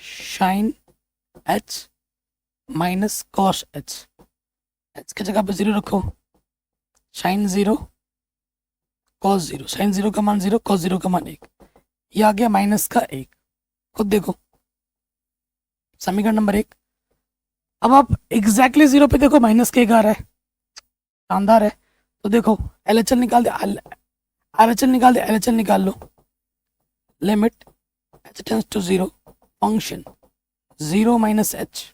sine h minus cos h, h की जगह पे जीरो रखो, sine zero cos zero, sine zero का मान जीरो, कॉस जीरो का मान एक, ये आ गया माइनस का एक। खुद देखो समीकरण नंबर एक। अब आप एग्जैक्टली जीरो पे देखो, माइनस के एक आ रहा है, शानदार है। तो देखो एल एच एल निकाल दे, आर एच एल निकाल दे, एल एच एल निकाल लो, limit H tends to zero, function zero minus H,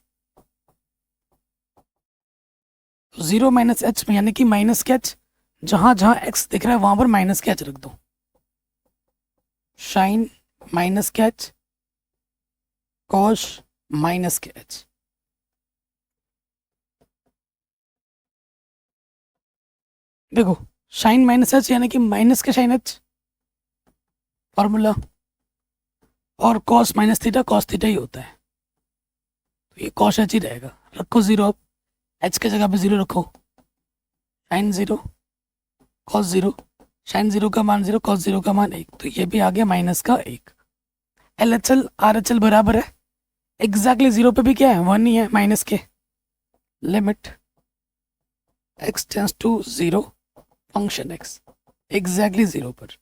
zero minus H में यानी कि माइनस के एच, जहां जहां एक्स दिख रहा है वहां पर माइनस के एच रख दो, साइन माइनस के एच, कॉस माइनस के एच। देखो साइन माइनस एच यानी कि माइनस के साइन एच फॉर्मूला, और cos minus theta, cos theta ही होता है, तो ये कॉस एच ही रहेगा। रखो जीरो, अब एच के जगह पे जीरो रखो, sine zero cos zero, sine zero का मान जीरो, कॉस जीरो का मान एक, तो ये भी आ गया माइनस का एक। L H L R H L बराबर है, एग्जैक्टली जीरो पे भी क्या है, वन ही है माइनस के, limit x tends to zero, function x exactly zero पर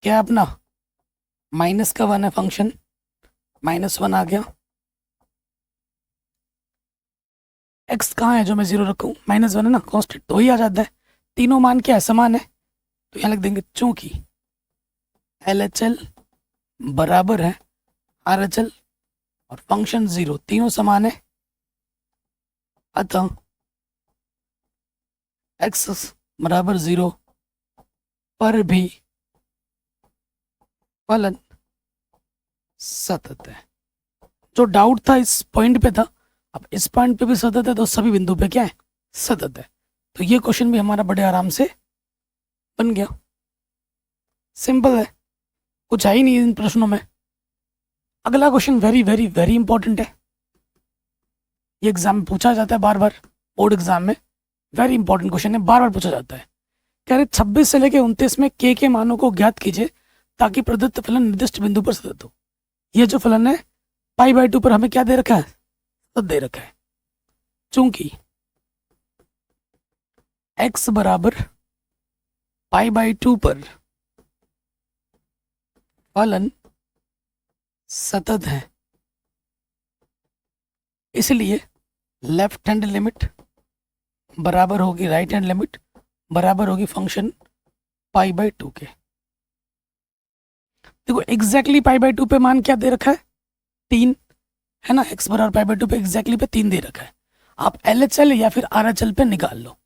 क्या है अपना, माइनस का वन है फंक्शन, माइनस वन आ गया, एक्स कहाँ है जो मैं जीरो रखूँ, माइनस वन है ना, कॉन्स्टेंट तो ही आ जाता है, तीनों मान क्या है, समान है, तो यहाँ लिख देंगे चूंकि एल एच एल बराबर है आर एच एल और फंक्शन जीरो, तीनों समान है, अतः एक्स बराबर जीरो पर भी फलन सतत है। जो डाउट था इस पॉइंट पे था, अब इस पॉइंट पे भी सतत है, तो सभी बिंदु पे क्या है, सतत है। तो ये क्वेश्चन भी हमारा बड़े आराम से बन गया, सिंपल है, कुछ है ही नहीं इन प्रश्नों में। अगला question very very very important है, ये एग्जाम में पूछा जाता है बार बार, बोर्ड एग्जाम में वेरी इंपॉर्टेंट क्वेश्चन है, बार बार पूछा जाता है। कह रहे 26 से लेकर 29 में के मानों को ज्ञात कीजिए ताकि प्रदत्त फलन निर्दिष्ट बिंदु पर सतत हो। ये जो फलन है पाई बाई टू पर हमें क्या दे रखा है, सतत दे रखा है, चूंकि x बराबर पाई बाई टू पर फलन सतत है, इसलिए लेफ्ट हैंड लिमिट बराबर होगी राइट हैंड लिमिट, बराबर होगी फंक्शन पाई बाई टू के। देखो एग्जैक्टली पाई बाई टू पे मान क्या दे रखा है, तीन है ना, एक्स बराबर पाई बाई टू पे एग्जैक्टली पे तीन दे रखा है। आप एल एच एल या फिर आर एच एल पे निकाल लो,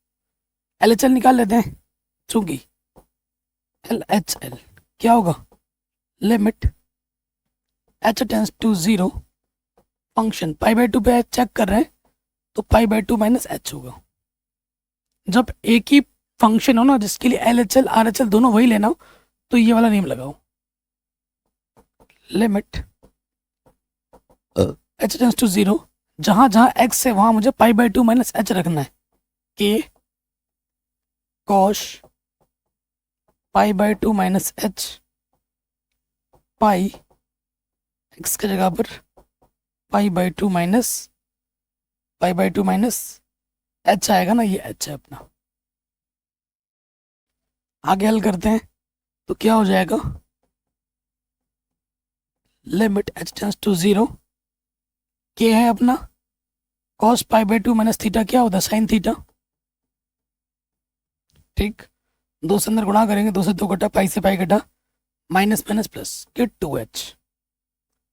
एल एच एल निकाल लेते हैं, चूंकि एल एच एल क्या होगा, limit H tends to zero, function pi by two पे चेक कर रहे हैं तो pi by two minus h होगा। जब एक ही फंक्शन हो ना जिसके लिए L H L R H L दोनों वही लेना हो, तो ये वाला नेम लगाओ, limit H tends to zero, जहां जहां एक्स है वहां मुझे pi by two minus h रखना है, के cos pi by two minus h, pi x की जगह पर pi by two minus h आएगा ना, ये एच है अपना। आगे हल करते हैं तो क्या हो जाएगा, limit H tends to zero, के है अपना cos pi by two minus theta क्या होता है, साइन थीटा, ठीक, दो से अंदर गुणा करेंगे, दो से दो कटा, पाई से पाई कटा, माइनस माइनस प्लस के 2h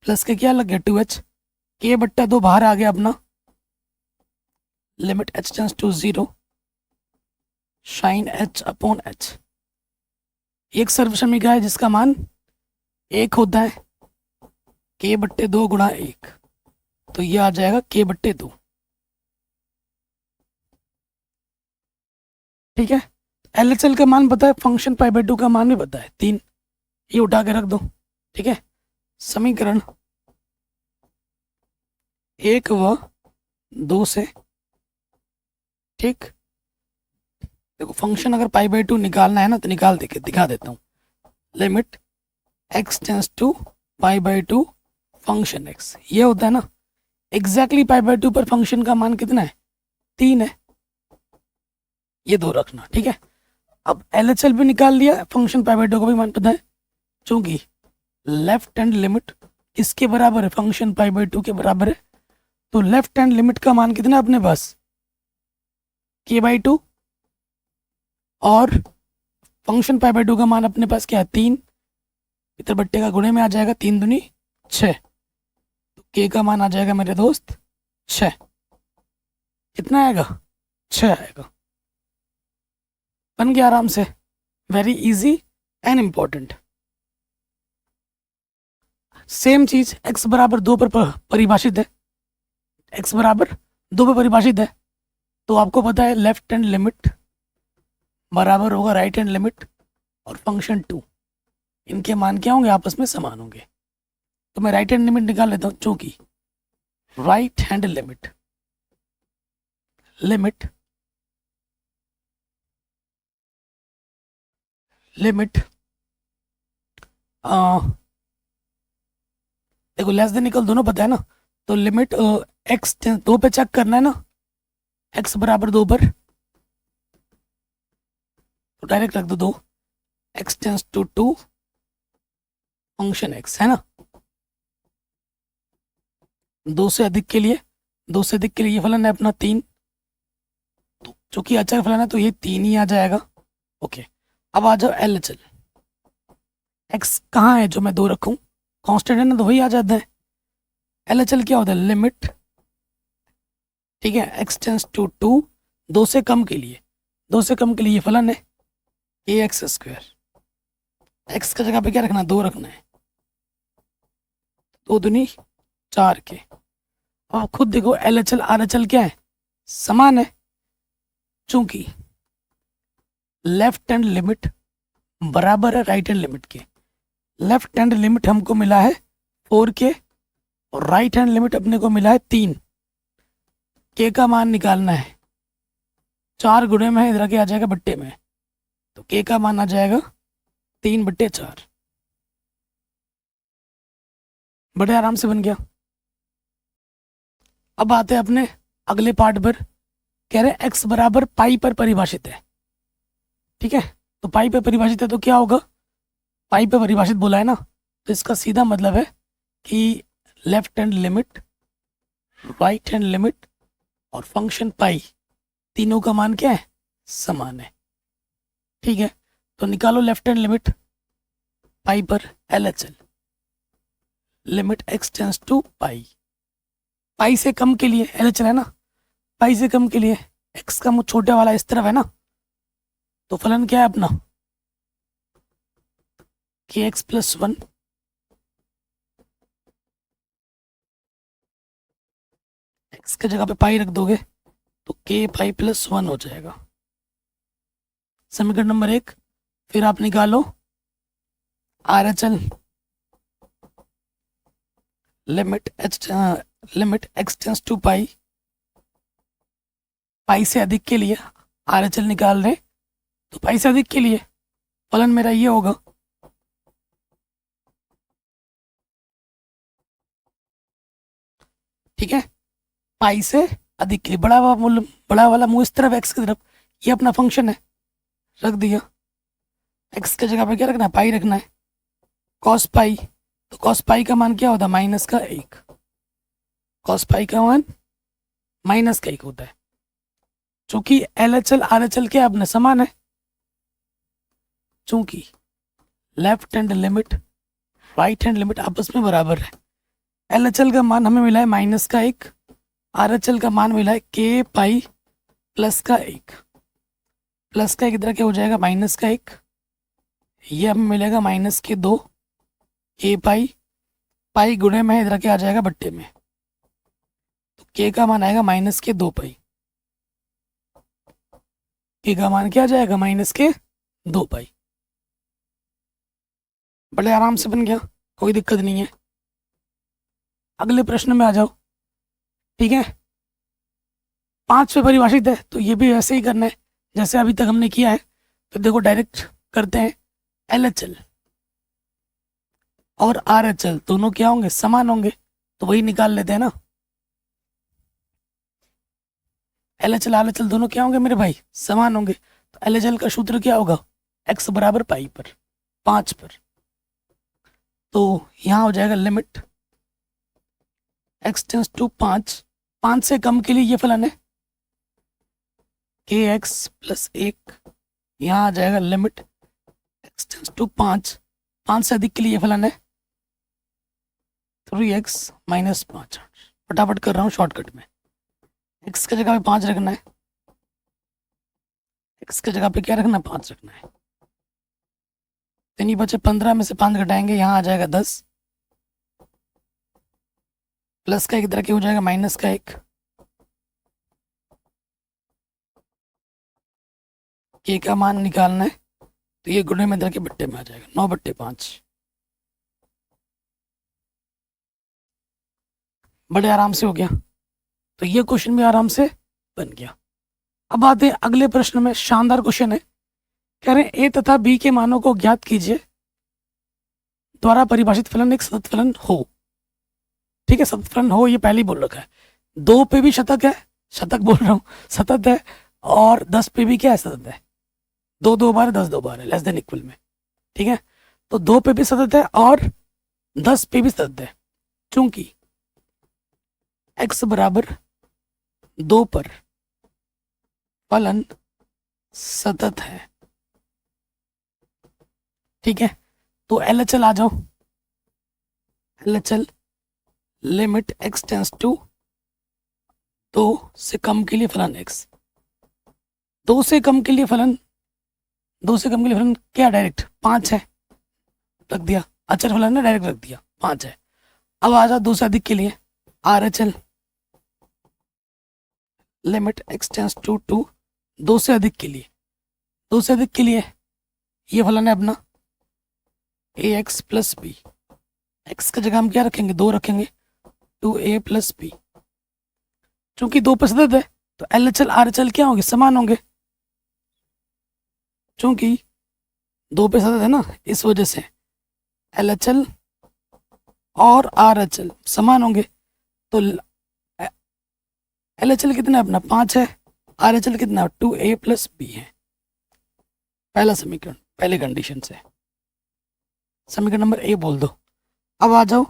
प्लस के क्या लग गया 2h, के बट्टा 2 बाहर आ गया अपना, limit h tends to 0 sine h upon h। एक सर्वसमीकरण है जिसका मान 1 होता है, के बट्टे 2 गुणा 1, तो ये आ जाएगा के बट्टे 2। ठीक है, LHL का मान पता है, फंक्शन पाई बाई 2 का मान भी पता है 3, ये उठा के रख दो। ठीक है, समीकरण 1 व 2 से, ठीक, देखो फंक्शन अगर पाई बाई 2 निकालना है ना तो निकाल देके दिखा देता हूँ। Limit x tends to pi by 2 function x, ये होता है ना एग्जैक्टली पाई बाई 2 पर फंक्शन का मान कितना है 3 है, ये 2 रखना। ठीक है, अब LHL भी निकाल लिया, फंक्शन पाई बाई 2 का भी मान पता है, चूंकि लेफ्ट हैंड लिमिट इसके बराबर है, फंक्शन पाई बाई 2 के बराबर है, तो लेफ्ट हैंड लिमिट का मान कितना है अपने पास के बाई 2, और फंक्शन पाई बाई 2 का मान अपने पास क्या है 3, इधर बट्टे का गुणे में आ जाएगा, 3 दूनी 6, तो के का मान आ जाएगा मेरे दोस्त 6। कितना आएगा 6 आएगा, बन गया आराम से, very easy and important. Same चीज x बराबर 2 पर परिभाषित है, x बराबर 2 पर परिभाषित है, तो आपको पता है लेफ्ट हैंड लिमिट बराबर होगा राइट हैंड लिमिट, और फंक्शन 2 इनके मान क्या होंगे आपस में समान होंगे। तो मैं राइट हैंड लिमिट निकाल लेता हूँ, चूंकि राइट हैंड लिमिट देखो लेस देन इक्वल दोनों पता है ना, तो लिमिट x 2 पे चेक करना है ना, x बराबर 2 पर, तो डायरेक्ट रख दो 2, x tends to 2 function x है ना, 2 से अधिक के लिए, 2 से अधिक के लिए ये फलन है अपना 3, तो चूंकि अचर फलन है तो ये 3 ही आ जाएगा। ओके, अब आ जाओ LHL, x कहाँ है जो मैं 2 रखूँ, कांस्टेंट है ना तो वही आ जाता है। LHL क्या होता है लिमिट, ठीक है, x टेंस टू 2, 2 से कम के लिए, 2 से कम के लिए ये फलन है ax स्क्वायर, x का जगह पे क्या रखना है 2 रखना है, 2 दूनी 4 के। और खुद देखो LHL RHL क्या है समान है, चूंकि लेफ्ट हैंड लिमिट बराबर है राइट हैंड लिमिट के। लेफ्ट हैंड लिमिट हमको मिला है 4 के और राइट हैंड लिमिट अपने को मिला है 3 के का मान निकालना है, 4 गुणे में है, इधर के आ जाएगा बट्टे में, तो के का मान आ जाएगा 3/4, बड़े आराम से बन गया। अब आते हैं अपने अगले पार्ट पर, कह रहे हैं x बराबर पाई पर परिभाषित है। ठीक है, तो पाई पर परिभाषित है तो क्या होगा, पाई पर परिभाषित बोला है ना, तो इसका सीधा मतलब है कि left hand limit, right hand limit और फंक्शन पाई तीनों का मान क्या है समान है। ठीक है, तो निकालो लेफ्ट हैंड लिमिट पाई पर LHL, limit x tends to pi, pi से कम के लिए LHL है ना, पाई से कम के लिए x का मुँह छोटे वाला इस तरफ है ना, तो फलन क्या है अपना kx + 1, x की जगह पे पाई रख दोगे तो k पाई + 1 हो जाएगा। समीकरण नंबर 1, फिर आप निकालो RHL, limit x tends to pi, pi से अधिक के लिए RHL निकाल रहे, तो पाई से अधिक के लिए फलन मेरा ये होगा ठीक है, पाई से अधिक के लिए बड़ा वाला मुंह इस तरफ x की तरफ, ये अपना फंक्शन है, रख दिया, x की जगह पे क्या रखना है पाई रखना है, कॉस पाई, तो कॉस पाई का मान क्या होता है -1, कॉस पाई का मान -1 होता है। चूंकि LHL RHL क्या अपने समान है, चूंकि left hand limit right hand limit आपस में बराबर है, LHL का मान हमें मिला है -1, RHL का मान मिला है K पाई +1, +1 इधर क्या हो जाएगा -1, ये हमें मिलेगा -2, K पाई गुणे में इधर क्या आ जाएगा बट्टे में, तो K का मान आएगा -2 पाई, K का मान क्या आ जाएगा -2 पाई। बड़े आराम से बन गया, कोई दिक्कत नहीं है। अगले प्रश्न में आ जाओ, ठीक है। 5 पे परिभाषित है तो ये भी वैसे ही करना है जैसे अभी तक हमने किया है। तो देखो डायरेक्ट करते हैं, LHL और RHL दोनों क्या होंगे, समान होंगे, तो वही निकाल लेते हैं ना। LHL RHL दोनों क्या होंगे मेरे भाई, समान होंगे, तो LHL का सूत्र क्या होगा, x बराबर पाई पर 5 पर, तो यहाँ हो जाएगा लिमिट x टेंस टू 5 से कम के लिए ये फलन है kx + 1, यहाँ आ जाएगा लिमिट x टेंस टू 5 से अधिक के लिए ये फलन है 3x - 5। फटाफट कर रहा हूँ शॉर्टकट में, x की जगह पे 5 रखना है, x की जगह पे क्या रखना है, 5 रखना है। तो नहीं बचे 15 में से 5 घटाएंगे, यहाँ आ जाएगा 10, प्लस का एक इधर क्या हो जाएगा -1, के का मान निकालना है, तो ये गुणे में इधर के बट्टे में आ जाएगा 9/5। बड़े आराम से हो गया, तो ये क्वेश्चन भी आराम से बन गया। अब आते हैं अगले प्रश्न में, शानदार क्वेश्चन है। कह रहे हैं ए तथा बी के मानों को ज्ञात कीजिए द्वारा परिभाषित फलन एक सतत फलन हो। ठीक है, सतत फलन हो ये पहले ही बोल रखा है। 2 पे भी शतक है, शतक बोल रहा हूँ, सतत है, और 10 पे भी क्या है, सतत है। 2 2 बार 10 2 बार है, लेस देन इक्वल में। ठीक है, तो 2 पे भी सतत है और 10 पे भी सतत है। चूंकि x बराबर 2 पर फलन सतत है। ठीक है, तो LHL आ जाओ, LHL limit x tends to 2 से कम के लिए फलन x, 2 से कम के लिए फलन, 2 से कम के लिए फलन क्या, डायरेक्ट 5 है, रख दिया, अचर फलन है, डायरेक्ट रख दिया 5 है। अब आ जाओ 2 से अधिक के लिए, RHL limit x tends to 2, 2 से अधिक के लिए, 2 से अधिक के लिए ये फलन है अपना ax + b। x का जगह हम क्या रखेंगे, 2 रखेंगे, 2a + b। चूंकि 2 पर सतत है तो LHL RHL क्या होंगे, समान होंगे। चूंकि 2 पे सतत है ना, इस वजह से LHL और RHL समान होंगे। तो LHL कितना है अपना, 5 है, RHL कितना, 2a + b है। पहला समीकरण, पहले कंडीशन से समीकरण नंबर ए बोल दो। अब आ जाओ,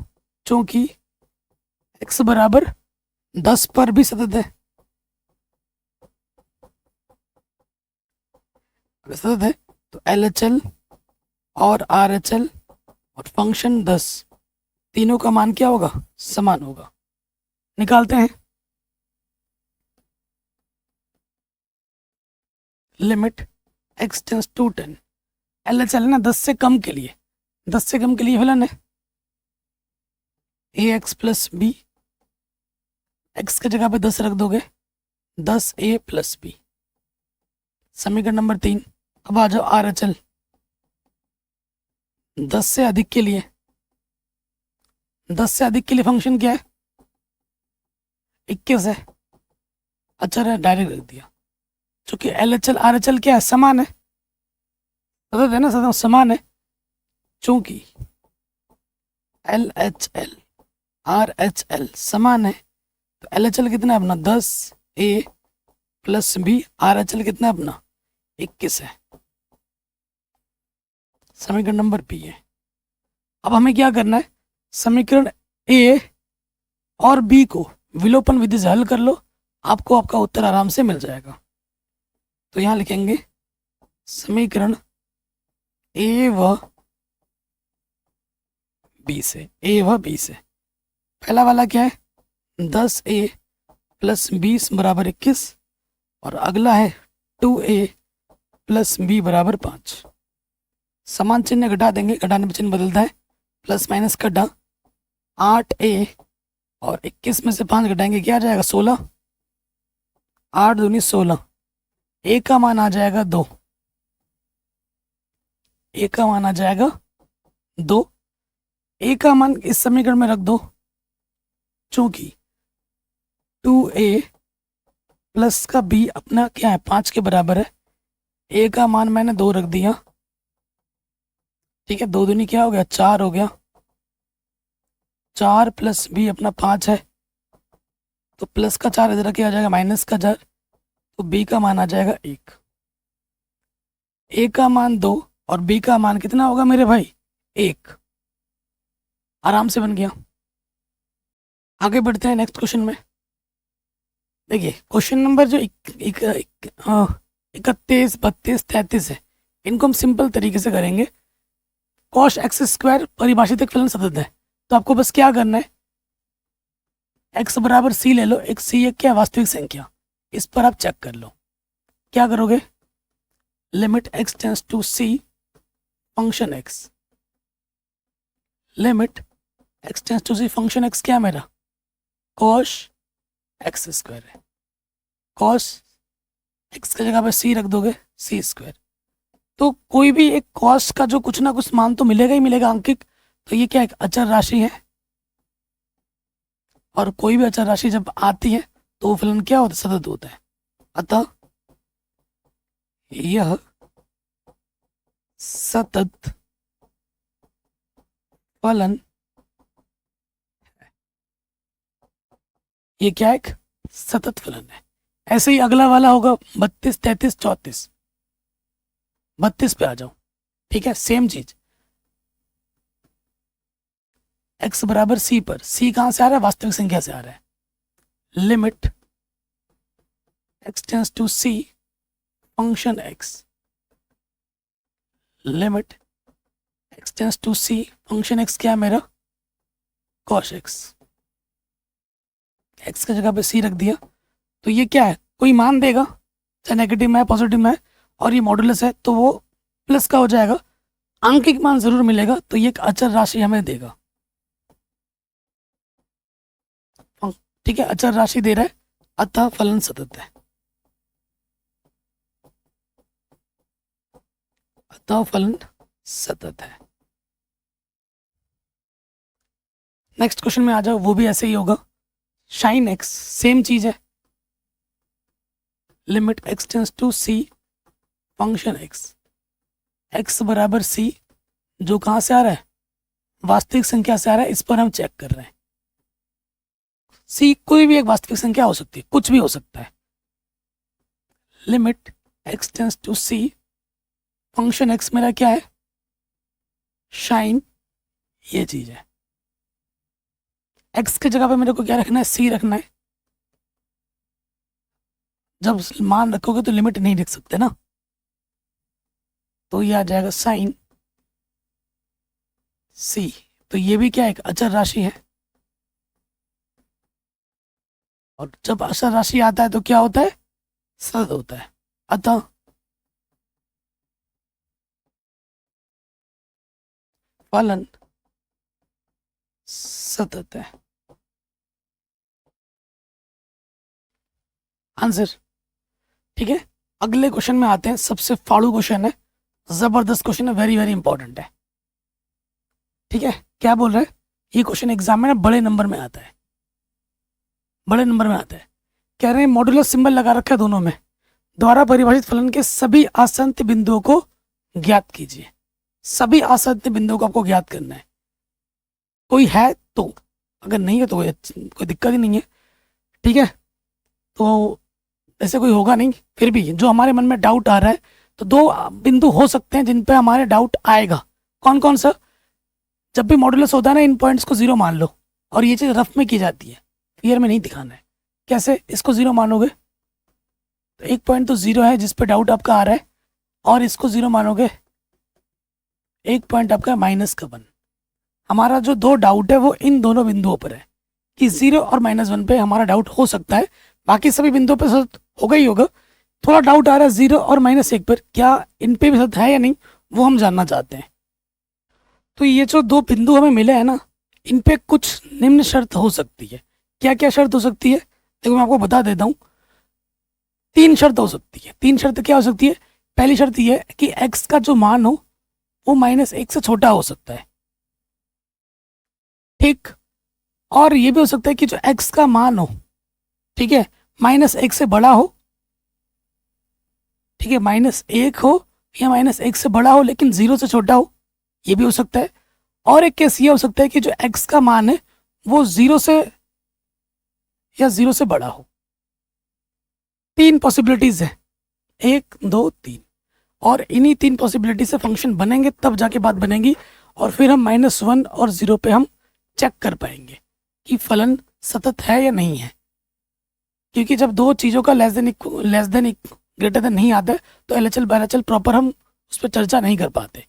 चूंकि x बराबर 10 पर भी सतत है, सतत है, तो LHL और RHL और फंक्शन 10 तीनों का मान क्या होगा, समान होगा। निकालते हैं, limit x tends to 10, LHL है ना 10 से कम के लिए, 10 से कम के लिए फलन है ax + b, x की जगह पे 10 रख दोगे, 10a + b। समीकरण नंबर 3। अब आ जाओ RHL, 10 से अधिक के लिए, 10 से अधिक के लिए फंक्शन क्या है, 21 है, अच्छा है, डायरेक्ट रख दिया। चूंकि LHL RHL क्या है, समान है, सतत है ना, सतत समान है। चूंकि LHL RHL समान है तो LHL कितना है अपना, 10a + b, RHL कितना है अपना, 21 है। समीकरण नंबर बी है। अब हमें क्या करना है, समीकरण ए और बी को विलोपन विधि से हल कर लो, आपको आपका उत्तर आराम से मिल जाएगा। तो यहाँ लिखेंगे समीकरण ए व बी से, ए व बी से। पहला वाला क्या है, 10A प्लस 20 बराबर 21, और अगला है 2A प्लस बी बराबर 5। समान चिन्ह घटा देंगे, घटाने में चिन्ह बदलता है, प्लस माइनस कटा, 8A और 21 में से 5 घटाएंगे, क्या आ जाएगा 16, 8 दूनी 16, ए का मान आ जाएगा 2, ए का मान आ जाएगा 2। ए का मान इस समीकरण में रख दो, चूंकि 2A प्लस का बी अपना क्या है 5 के बराबर है, ए का मान मैंने 2 रख दिया, ठीक है, 2 दूनी क्या हो गया 4 हो गया, 4 प्लस बी अपना 5 है, तो प्लस का 4 इधर रखे आ जाएगा माइनस का 4, तो बी का मान आ जाएगा 1। ए का मान 2 और बी का मान कितना होगा मेरे भाई 1। आराम से बन गया। आगे बढ़ते हैं नेक्स्ट क्वेश्चन में। देखिए क्वेश्चन नंबर जो 31, 32, 33 है, इनको हम सिंपल तरीके से करेंगे। कॉस एक्स स्क्वायर परिभाषित एक फलन सतत है, तो आपको बस क्या करना है, एक्स बराबर सी ले लो, एक सी एक क्या वास्तविक संख्या, इस पर आप चेक कर लो। क्या करोगे, limit x tends to c function x, limit x tends to c function x क्या मेरा कॉस एक्स स्क्वायर है, कॉस एक्स की जगह पे सी रख दोगे सी स्क्वायर, तो कोई भी एक कॉस का जो कुछ ना कुछ मान तो मिलेगा ही मिलेगा अंकित, तो ये क्या एक अचर राशि है, और कोई भी अचर राशि जब आती है तो वो फलन क्या होता है सतत होता है, अतः यह सतत फलन, ये क्या एक सतत फलन है। ऐसे ही अगला वाला होगा 32, 33, 34, 32 पे आ जाओ, ठीक है, सेम चीज, x बराबर सी पर, सी कहां से आ रहा है वास्तविक संख्या से आ रहा है, limit x tends to c function x, limit x tends to c function x क्या है मेरा cos x, x की जगह पे c रख दिया, तो ये क्या है कोई मान देगा, चाहे नेगेटिव में है पॉजिटिव में है, और ये मॉडुलस है तो वो प्लस का हो जाएगा, आंकिक मान जरूर मिलेगा, तो ये एक अचर राशि हमें देगा, ठीक है, अचर राशि दे रहा है, अतः फलन सतत है, अतः फलन सतत है। नेक्स्ट क्वेश्चन में आ जाओ, वो भी ऐसे ही होगा, साइन एक्स सेम चीज है, limit x tends to c function x, x बराबर सी जो कहां से आ रहा है वास्तविक संख्या से आ रहा है, इस पर हम चेक कर रहे हैं, सी कोई भी एक वास्तविक संख्या हो सकती है, कुछ भी हो सकता है, limit x tends to c function x मेरा क्या है साइन, ये चीज है, एक्स की जगह पे मेरे को क्या रखना है सी रखना है, जब मान रखोगे तो लिमिट नहीं लिख सकते ना, तो ये आ जाएगा साइन सी, तो ये भी क्या है एक अचर राशि है, और जब अचर राशि आता है तो क्या होता है सतत होता है, अतः फलन सतत है। आंसर, ठीक है, अगले क्वेश्चन में आते हैं, सबसे फाड़ू क्वेश्चन है, जबरदस्त क्वेश्चन है, वेरी वेरी इंपॉर्टेंट है, ठीक है, क्या बोल रहे हैं, ये क्वेश्चन एग्जाम में बड़े नंबर में आता है, बड़े नंबर में आता है, कह रहे हैं मॉड्यूलस सिंबल लगा रखा है दोनों में, द्वारा परिभाषित फलन के सभी आसन्न बिंदुओं को ज्ञात कीजिए, सभी आसन्न बिंदुओं को आपको ज्ञात करना है, कोई है तो, अगर नहीं है तो कोई दिक्कत ही नहीं है, ठीक है, तो ऐसे कोई होगा नहीं, फिर भी जो हमारे मन में डाउट आ रहा है, तो 2 बिंदु हो सकते हैं जिन पे हमारे डाउट आएगा, कौन कौन सा, जब भी मॉड्यूलस होता है ना इन पॉइंट्स को 0 मान लो, और ये चीज़ रफ में की जाती है, क्लियर में नहीं दिखाना है, कैसे इसको 0 मानोगे, तो एक पॉइंट तो 0 है जिस पे डाउट आपका आ रहा है, और इसको 0 मानोगे एक पॉइंट आपका माइनस का 1। हमारा जो दो डाउट है वो इन दोनों बिंदुओं पर है कि 0 और -1 पे हमारा डाउट हो सकता है, बाकी सभी बिंदुओं पर सच होगा ही होगा। थोड़ा डाउट आ रहा है 0 और -1 पर, क्या इन पे भी सच है या नहीं, वो हम जानना चाहते हैं। तो ये जो दो बिंदु हमें मिले हैं ना, इन पे कुछ निम्न शर्त हो सकती है। क्या क्या शर्त हो सकती है, देखो मैं आपको बता देता हूँ। 3 शर्त हो सकती है। 3 शर्त क्या हो सकती है? पहली शर्त ये है कि x का जो मान हो वो -1 से छोटा हो सकता है, ठीक। और ये भी हो सकता है कि जो x का मान हो, ठीक है, -1 से बड़ा हो, ठीक है, -1 हो या -1 से बड़ा हो लेकिन 0 से छोटा हो, ये भी हो सकता है। और एक केस ये हो सकता है कि जो x का मान है वो 0 से या 0 से बड़ा हो। 3 पॉसिबिलिटीज है, 1 2 3। और इन्हीं 3 पॉसिबिलिटी से फंक्शन बनेंगे, तब जाके बात बनेगी। और फिर हम -1 और 0 पे हम चेक कर पाएंगे कि फलन सतत है या नहीं है। क्योंकि जब दो चीज़ों का लेस देन ग्रेटर देन नहीं आता है तो LHL BHL प्रॉपर हम उस पर चर्चा नहीं कर पाते,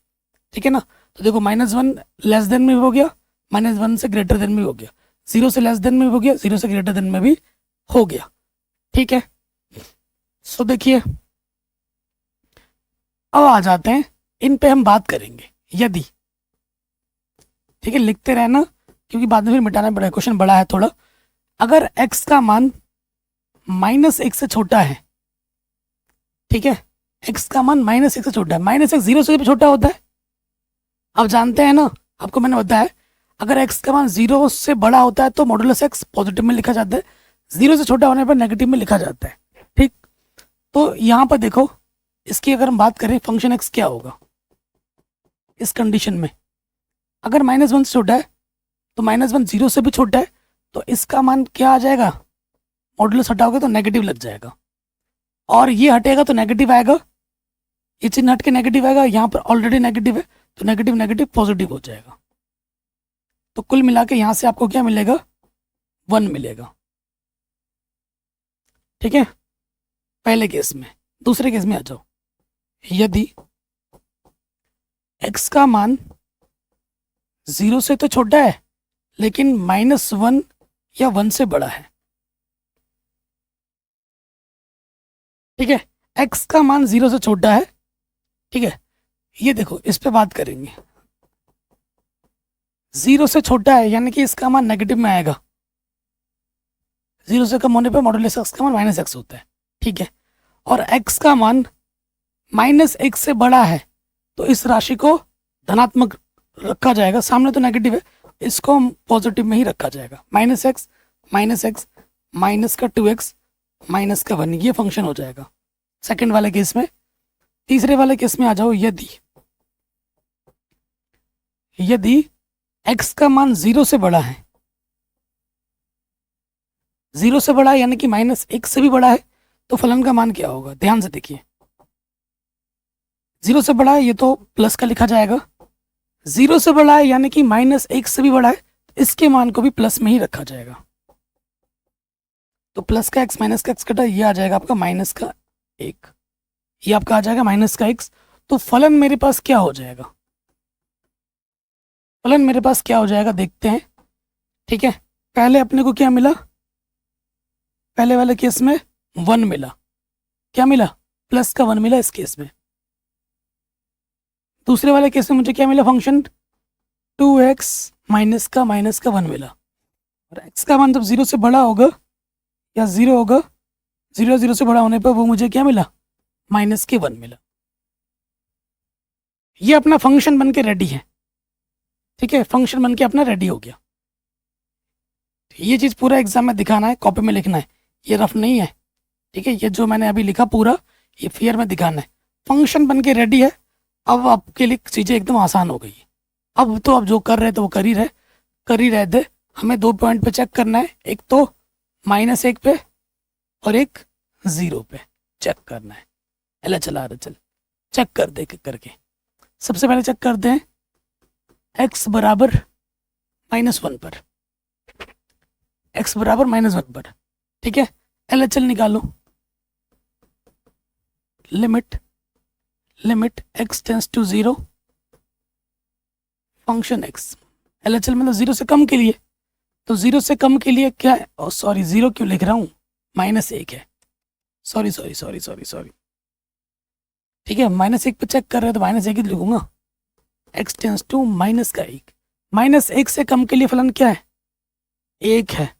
ठीक है ना। तो देखो -1 लेस देन में भी हो गया, -1 से ग्रेटर देन में भी हो गया, 0 से लेस देन में भी हो गया, 0 से ग्रेटर देन में भी हो गया, ठीक है। सो देखिए, अब आ जाते हैं इन पे हम बात करेंगे। यदि, ठीक है, लिखते रहना क्योंकि बाद में फिर मिटाना पड़ेगा, क्वेश्चन बड़ा है थोड़ा। अगर x का मान -1 से छोटा है, ठीक है, x का मान -1 से छोटा है, -1 0 से भी छोटा होता है। अब जानते हैं ना, आपको मैंने बताया, अगर x का मान 0 से बड़ा होता है तो मॉडुलस x पॉजिटिव में लिखा जाता है, 0 से छोटा होने पर नेगेटिव में लिखा जाता है, ठीक। तो यहाँ पर देखो, इसकी अगर हम बात करें फंक्शन x क्या होगा इस कंडीशन में। अगर -1 से छोटा है तो -1 0 से भी छोटा है, तो इसका मान क्या आ जाएगा, मॉडुलस हटाओगे तो नेगेटिव लग जाएगा, और ये हटेगा तो नेगेटिव आएगा, ये चिन्ह हट के नेगेटिव आएगा, यहाँ पर ऑलरेडी नेगेटिव है तो नेगेटिव नेगेटिव पॉजिटिव हो जाएगा। तो कुल मिला के यहाँ से आपको क्या मिलेगा, 1 मिलेगा, ठीक है, पहले केस में। दूसरे केस में आ जाओ। यदि x का मान 0 से तो छोटा है लेकिन -1 या 1 से बड़ा है, ठीक है, x का मान 0 से छोटा है, ठीक है। ये देखो, इस पे बात करेंगे, 0 से छोटा है यानी कि इसका मान नेगेटिव में आएगा, 0 से कम होने पे मॉडुलस x का मान -x होता है, ठीक है। और x का मान -1 से बड़ा है तो इस राशि को धनात्मक रखा जाएगा, सामने तो नेगेटिव है, इसको हम पॉजिटिव में ही रखा जाएगा, -x माइनस का 2x माइनस का 1, ये फंक्शन हो जाएगा सेकंड वाले केस में। तीसरे वाले केस में आ जाओ। यदि x का मान 0 से बड़ा है, 0 से बड़ा है यानी कि -1 से भी बड़ा है, तो फलन का मान क्या होगा, ध्यान से देखिए। 0 से बड़ा है ये तो प्लस का लिखा जाएगा, 0 से बड़ा है यानी कि -1 से भी बड़ा है, इसके मान को भी प्लस में ही रखा जाएगा। तो प्लस का x माइनस का x कटा, ये आ जाएगा आपका -1, ये आपका आ जाएगा -x। तो फलन मेरे पास क्या हो जाएगा, फलन मेरे पास क्या हो जाएगा देखते हैं, ठीक है। पहले अपने को क्या मिला, पहले वाले केस में 1 मिला, क्या मिला, प्लस का 1 मिला इस केस में। दूसरे वाले केस में मुझे क्या मिला, फंक्शन 2x माइनस का -1 मिला। और x का मान जब 0 से बड़ा होगा या 0 होगा, 0 से बड़ा होने पर वो मुझे क्या मिला, -1 मिला। ये अपना फंक्शन बन के रेडी है, ठीक है, फंक्शन बन के अपना रेडी हो गया। ये चीज़ पूरा एग्जाम में दिखाना है, कॉपी में लिखना है, ये रफ नहीं है, ठीक है। ये जो मैंने अभी लिखा पूरा ये फियर में दिखाना है। फंक्शन बन के रेडी है, अब आपके लिए चीज़ें एकदम आसान हो गई। अब तो आप जो कर रहे थे वो कर ही रहे थे। हमें 2 पॉइंट पे चेक करना है, एक तो -1 पे और एक 0 पे चेक करना है। चल चेक कर दे करके। सबसे पहले चेक करते हैं x बराबर -1 पर, x बराबर -1 पर, ठीक है। LHL निकालो, limit x tends to 0 function x. LHL मतलब 0 से कम के लिए, तो 0 से कम के लिए क्या है, सॉरी 0 क्यों लिख रहा हूँ, -1 है, सॉरी। ठीक है, -1 पे चेक कर रहे हैं तो -1 ही लिखूंगा। x टेंस टू -1, -1 से कम के लिए फलन क्या है, 1 है,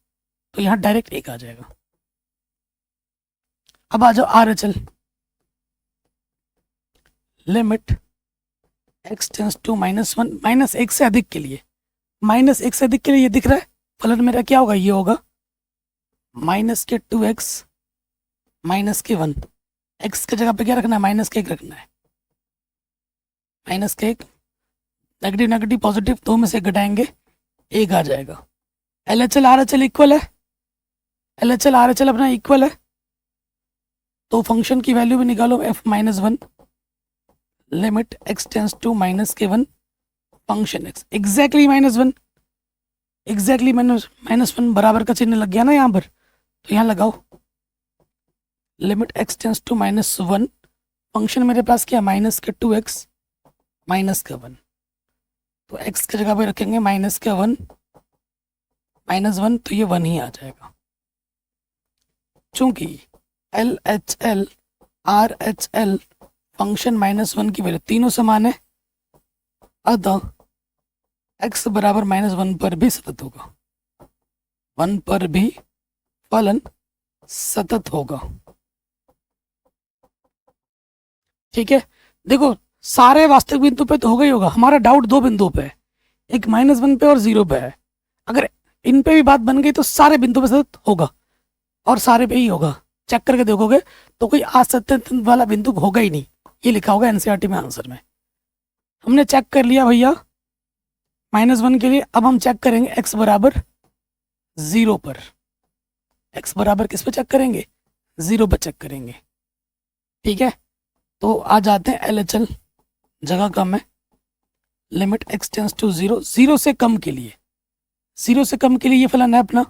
तो यहाँ डायरेक्ट 1 आ जाएगा। अब आ जाओ RHL, limit x tends to -1, -1 से अधिक के लिए, -1 से अधिक के लिए ये दिख रहा है फलन मेरा क्या होगा, ये होगा -2x -1। x की जगह पे क्या रखना है, -1 रखना है, -1, नेगेटिव नेगेटिव पॉजिटिव दो में से घटाएंगे 1 आ जाएगा। LHL RHL इक्वल है, LHL RHL अपना इक्वल है, तो फंक्शन की वैल्यू भी निकालो f-1, limit x tends to -1 function x exactly -1, exactly -1 बराबर का चिन्ह लग गया ना यहाँ पर, तो यहाँ लगाओ limit x tends to -1 function मेरे पास क्या -2x -1, तो x की जगह पे रखेंगे -1 तो ये 1 ही आ जाएगा। चूंकि LHL RHL फंक्शन -1 की वैल्यू तीनों समान है, अतः x बराबर -1 पर भी सतत होगा, 1 पर भी फलन सतत होगा। ठीक है, देखो सारे वास्तविक बिंदु पे तो होगा ही होगा, हमारा डाउट 2 बिंदुओं पे है, एक -1 पे और 0 पे है। अगर इन पे भी बात बन गई तो सारे बिंदु पे सतत होगा, और सारे पे ही होगा। चेक करके देखोगे तो कोई असतत वाला बिंदु होगा ही नहीं, ये लिखा होगा NCERT में आंसर में। हमने चेक कर लिया भैया -1 के लिए, अब हम चेक करेंगे x बराबर 0 पर। x बराबर किस पे चेक करेंगे, 0 पर चेक करेंगे। ठीक है, तो आ जाते हैं LHL, जगह कम है, लिमिट x टेंस टू 0, 0 से कम के लिए, 0 से कम के लिए ये फलन है अपना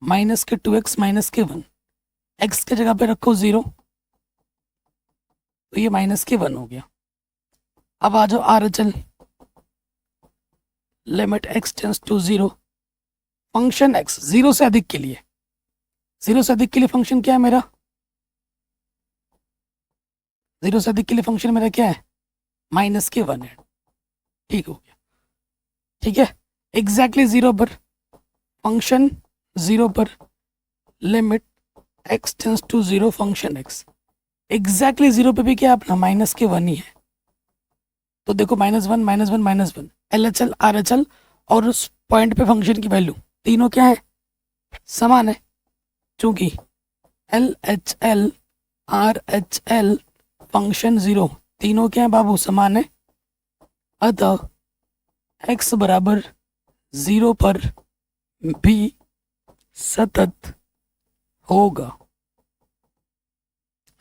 -2x -1, x के जगह पे रखो 0, तो ये -1 हो गया। अब आ जाओ RHL, limit x tends to 0 function x 0 से अधिक के लिए, 0 से अधिक के लिए फंक्शन क्या है मेरा, 0 से अधिक के लिए फंक्शन मेरा क्या है, -1 है। ठीक हो गया, ठीक है, एग्जैक्टली 0 पर फंक्शन 0 पर limit x tends to 0 function x exactly 0 पे भी क्या अपना -1 ही है। तो देखो -1 LHL RHL और उस पॉइंट पे फंक्शन की वैल्यू तीनों क्या है, समान है, चूंकि LHL RHL फंक्शन 0 तीनों क्या है बाबू, समान है, अतः x बराबर 0 पर भी सतत होगा,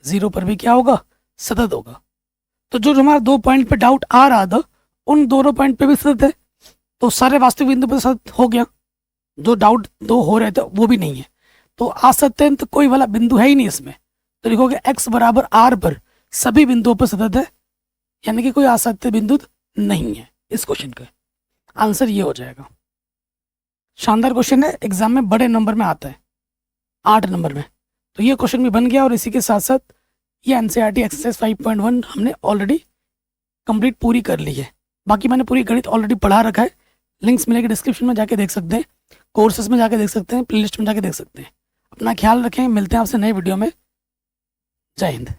0 पर भी क्या होगा, सतत होगा। तो जो हमारा 2 पॉइंट पे डाउट आ रहा था उन दोनों पॉइंट पे भी सतत है, तो सारे वास्तविक बिंदु पे सतत हो गया। जो डाउट 2 हो रहे थे वो भी नहीं है, तो असत्यंत कोई वाला बिंदु है ही नहीं इसमें, तो लिखोगे x बराबर r पर सभी बिंदुओं पर सतत है, यानी कि कोई असत्य बिंदु नहीं है। इस क्वेश्चन का आंसर ये हो जाएगा। शानदार क्वेश्चन है, एग्जाम में बड़े नंबर में आता है, 8 नंबर में, तो ये क्वेश्चन भी बन गया। और इसी के साथ साथ ये NCERT एक्सरसाइज 5.1 हमने ऑलरेडी कंप्लीट पूरी कर ली है। बाकी मैंने पूरी गणित ऑलरेडी पढ़ा रखा है, लिंक्स मिलेंगे डिस्क्रिप्शन में, जाके देख सकते हैं, कोर्सेज में जाके देख सकते हैं, प्लेलिस्ट में जाके देख सकते हैं। अपना ख्याल रखें, मिलते हैं आपसे नए वीडियो में। जय हिंद।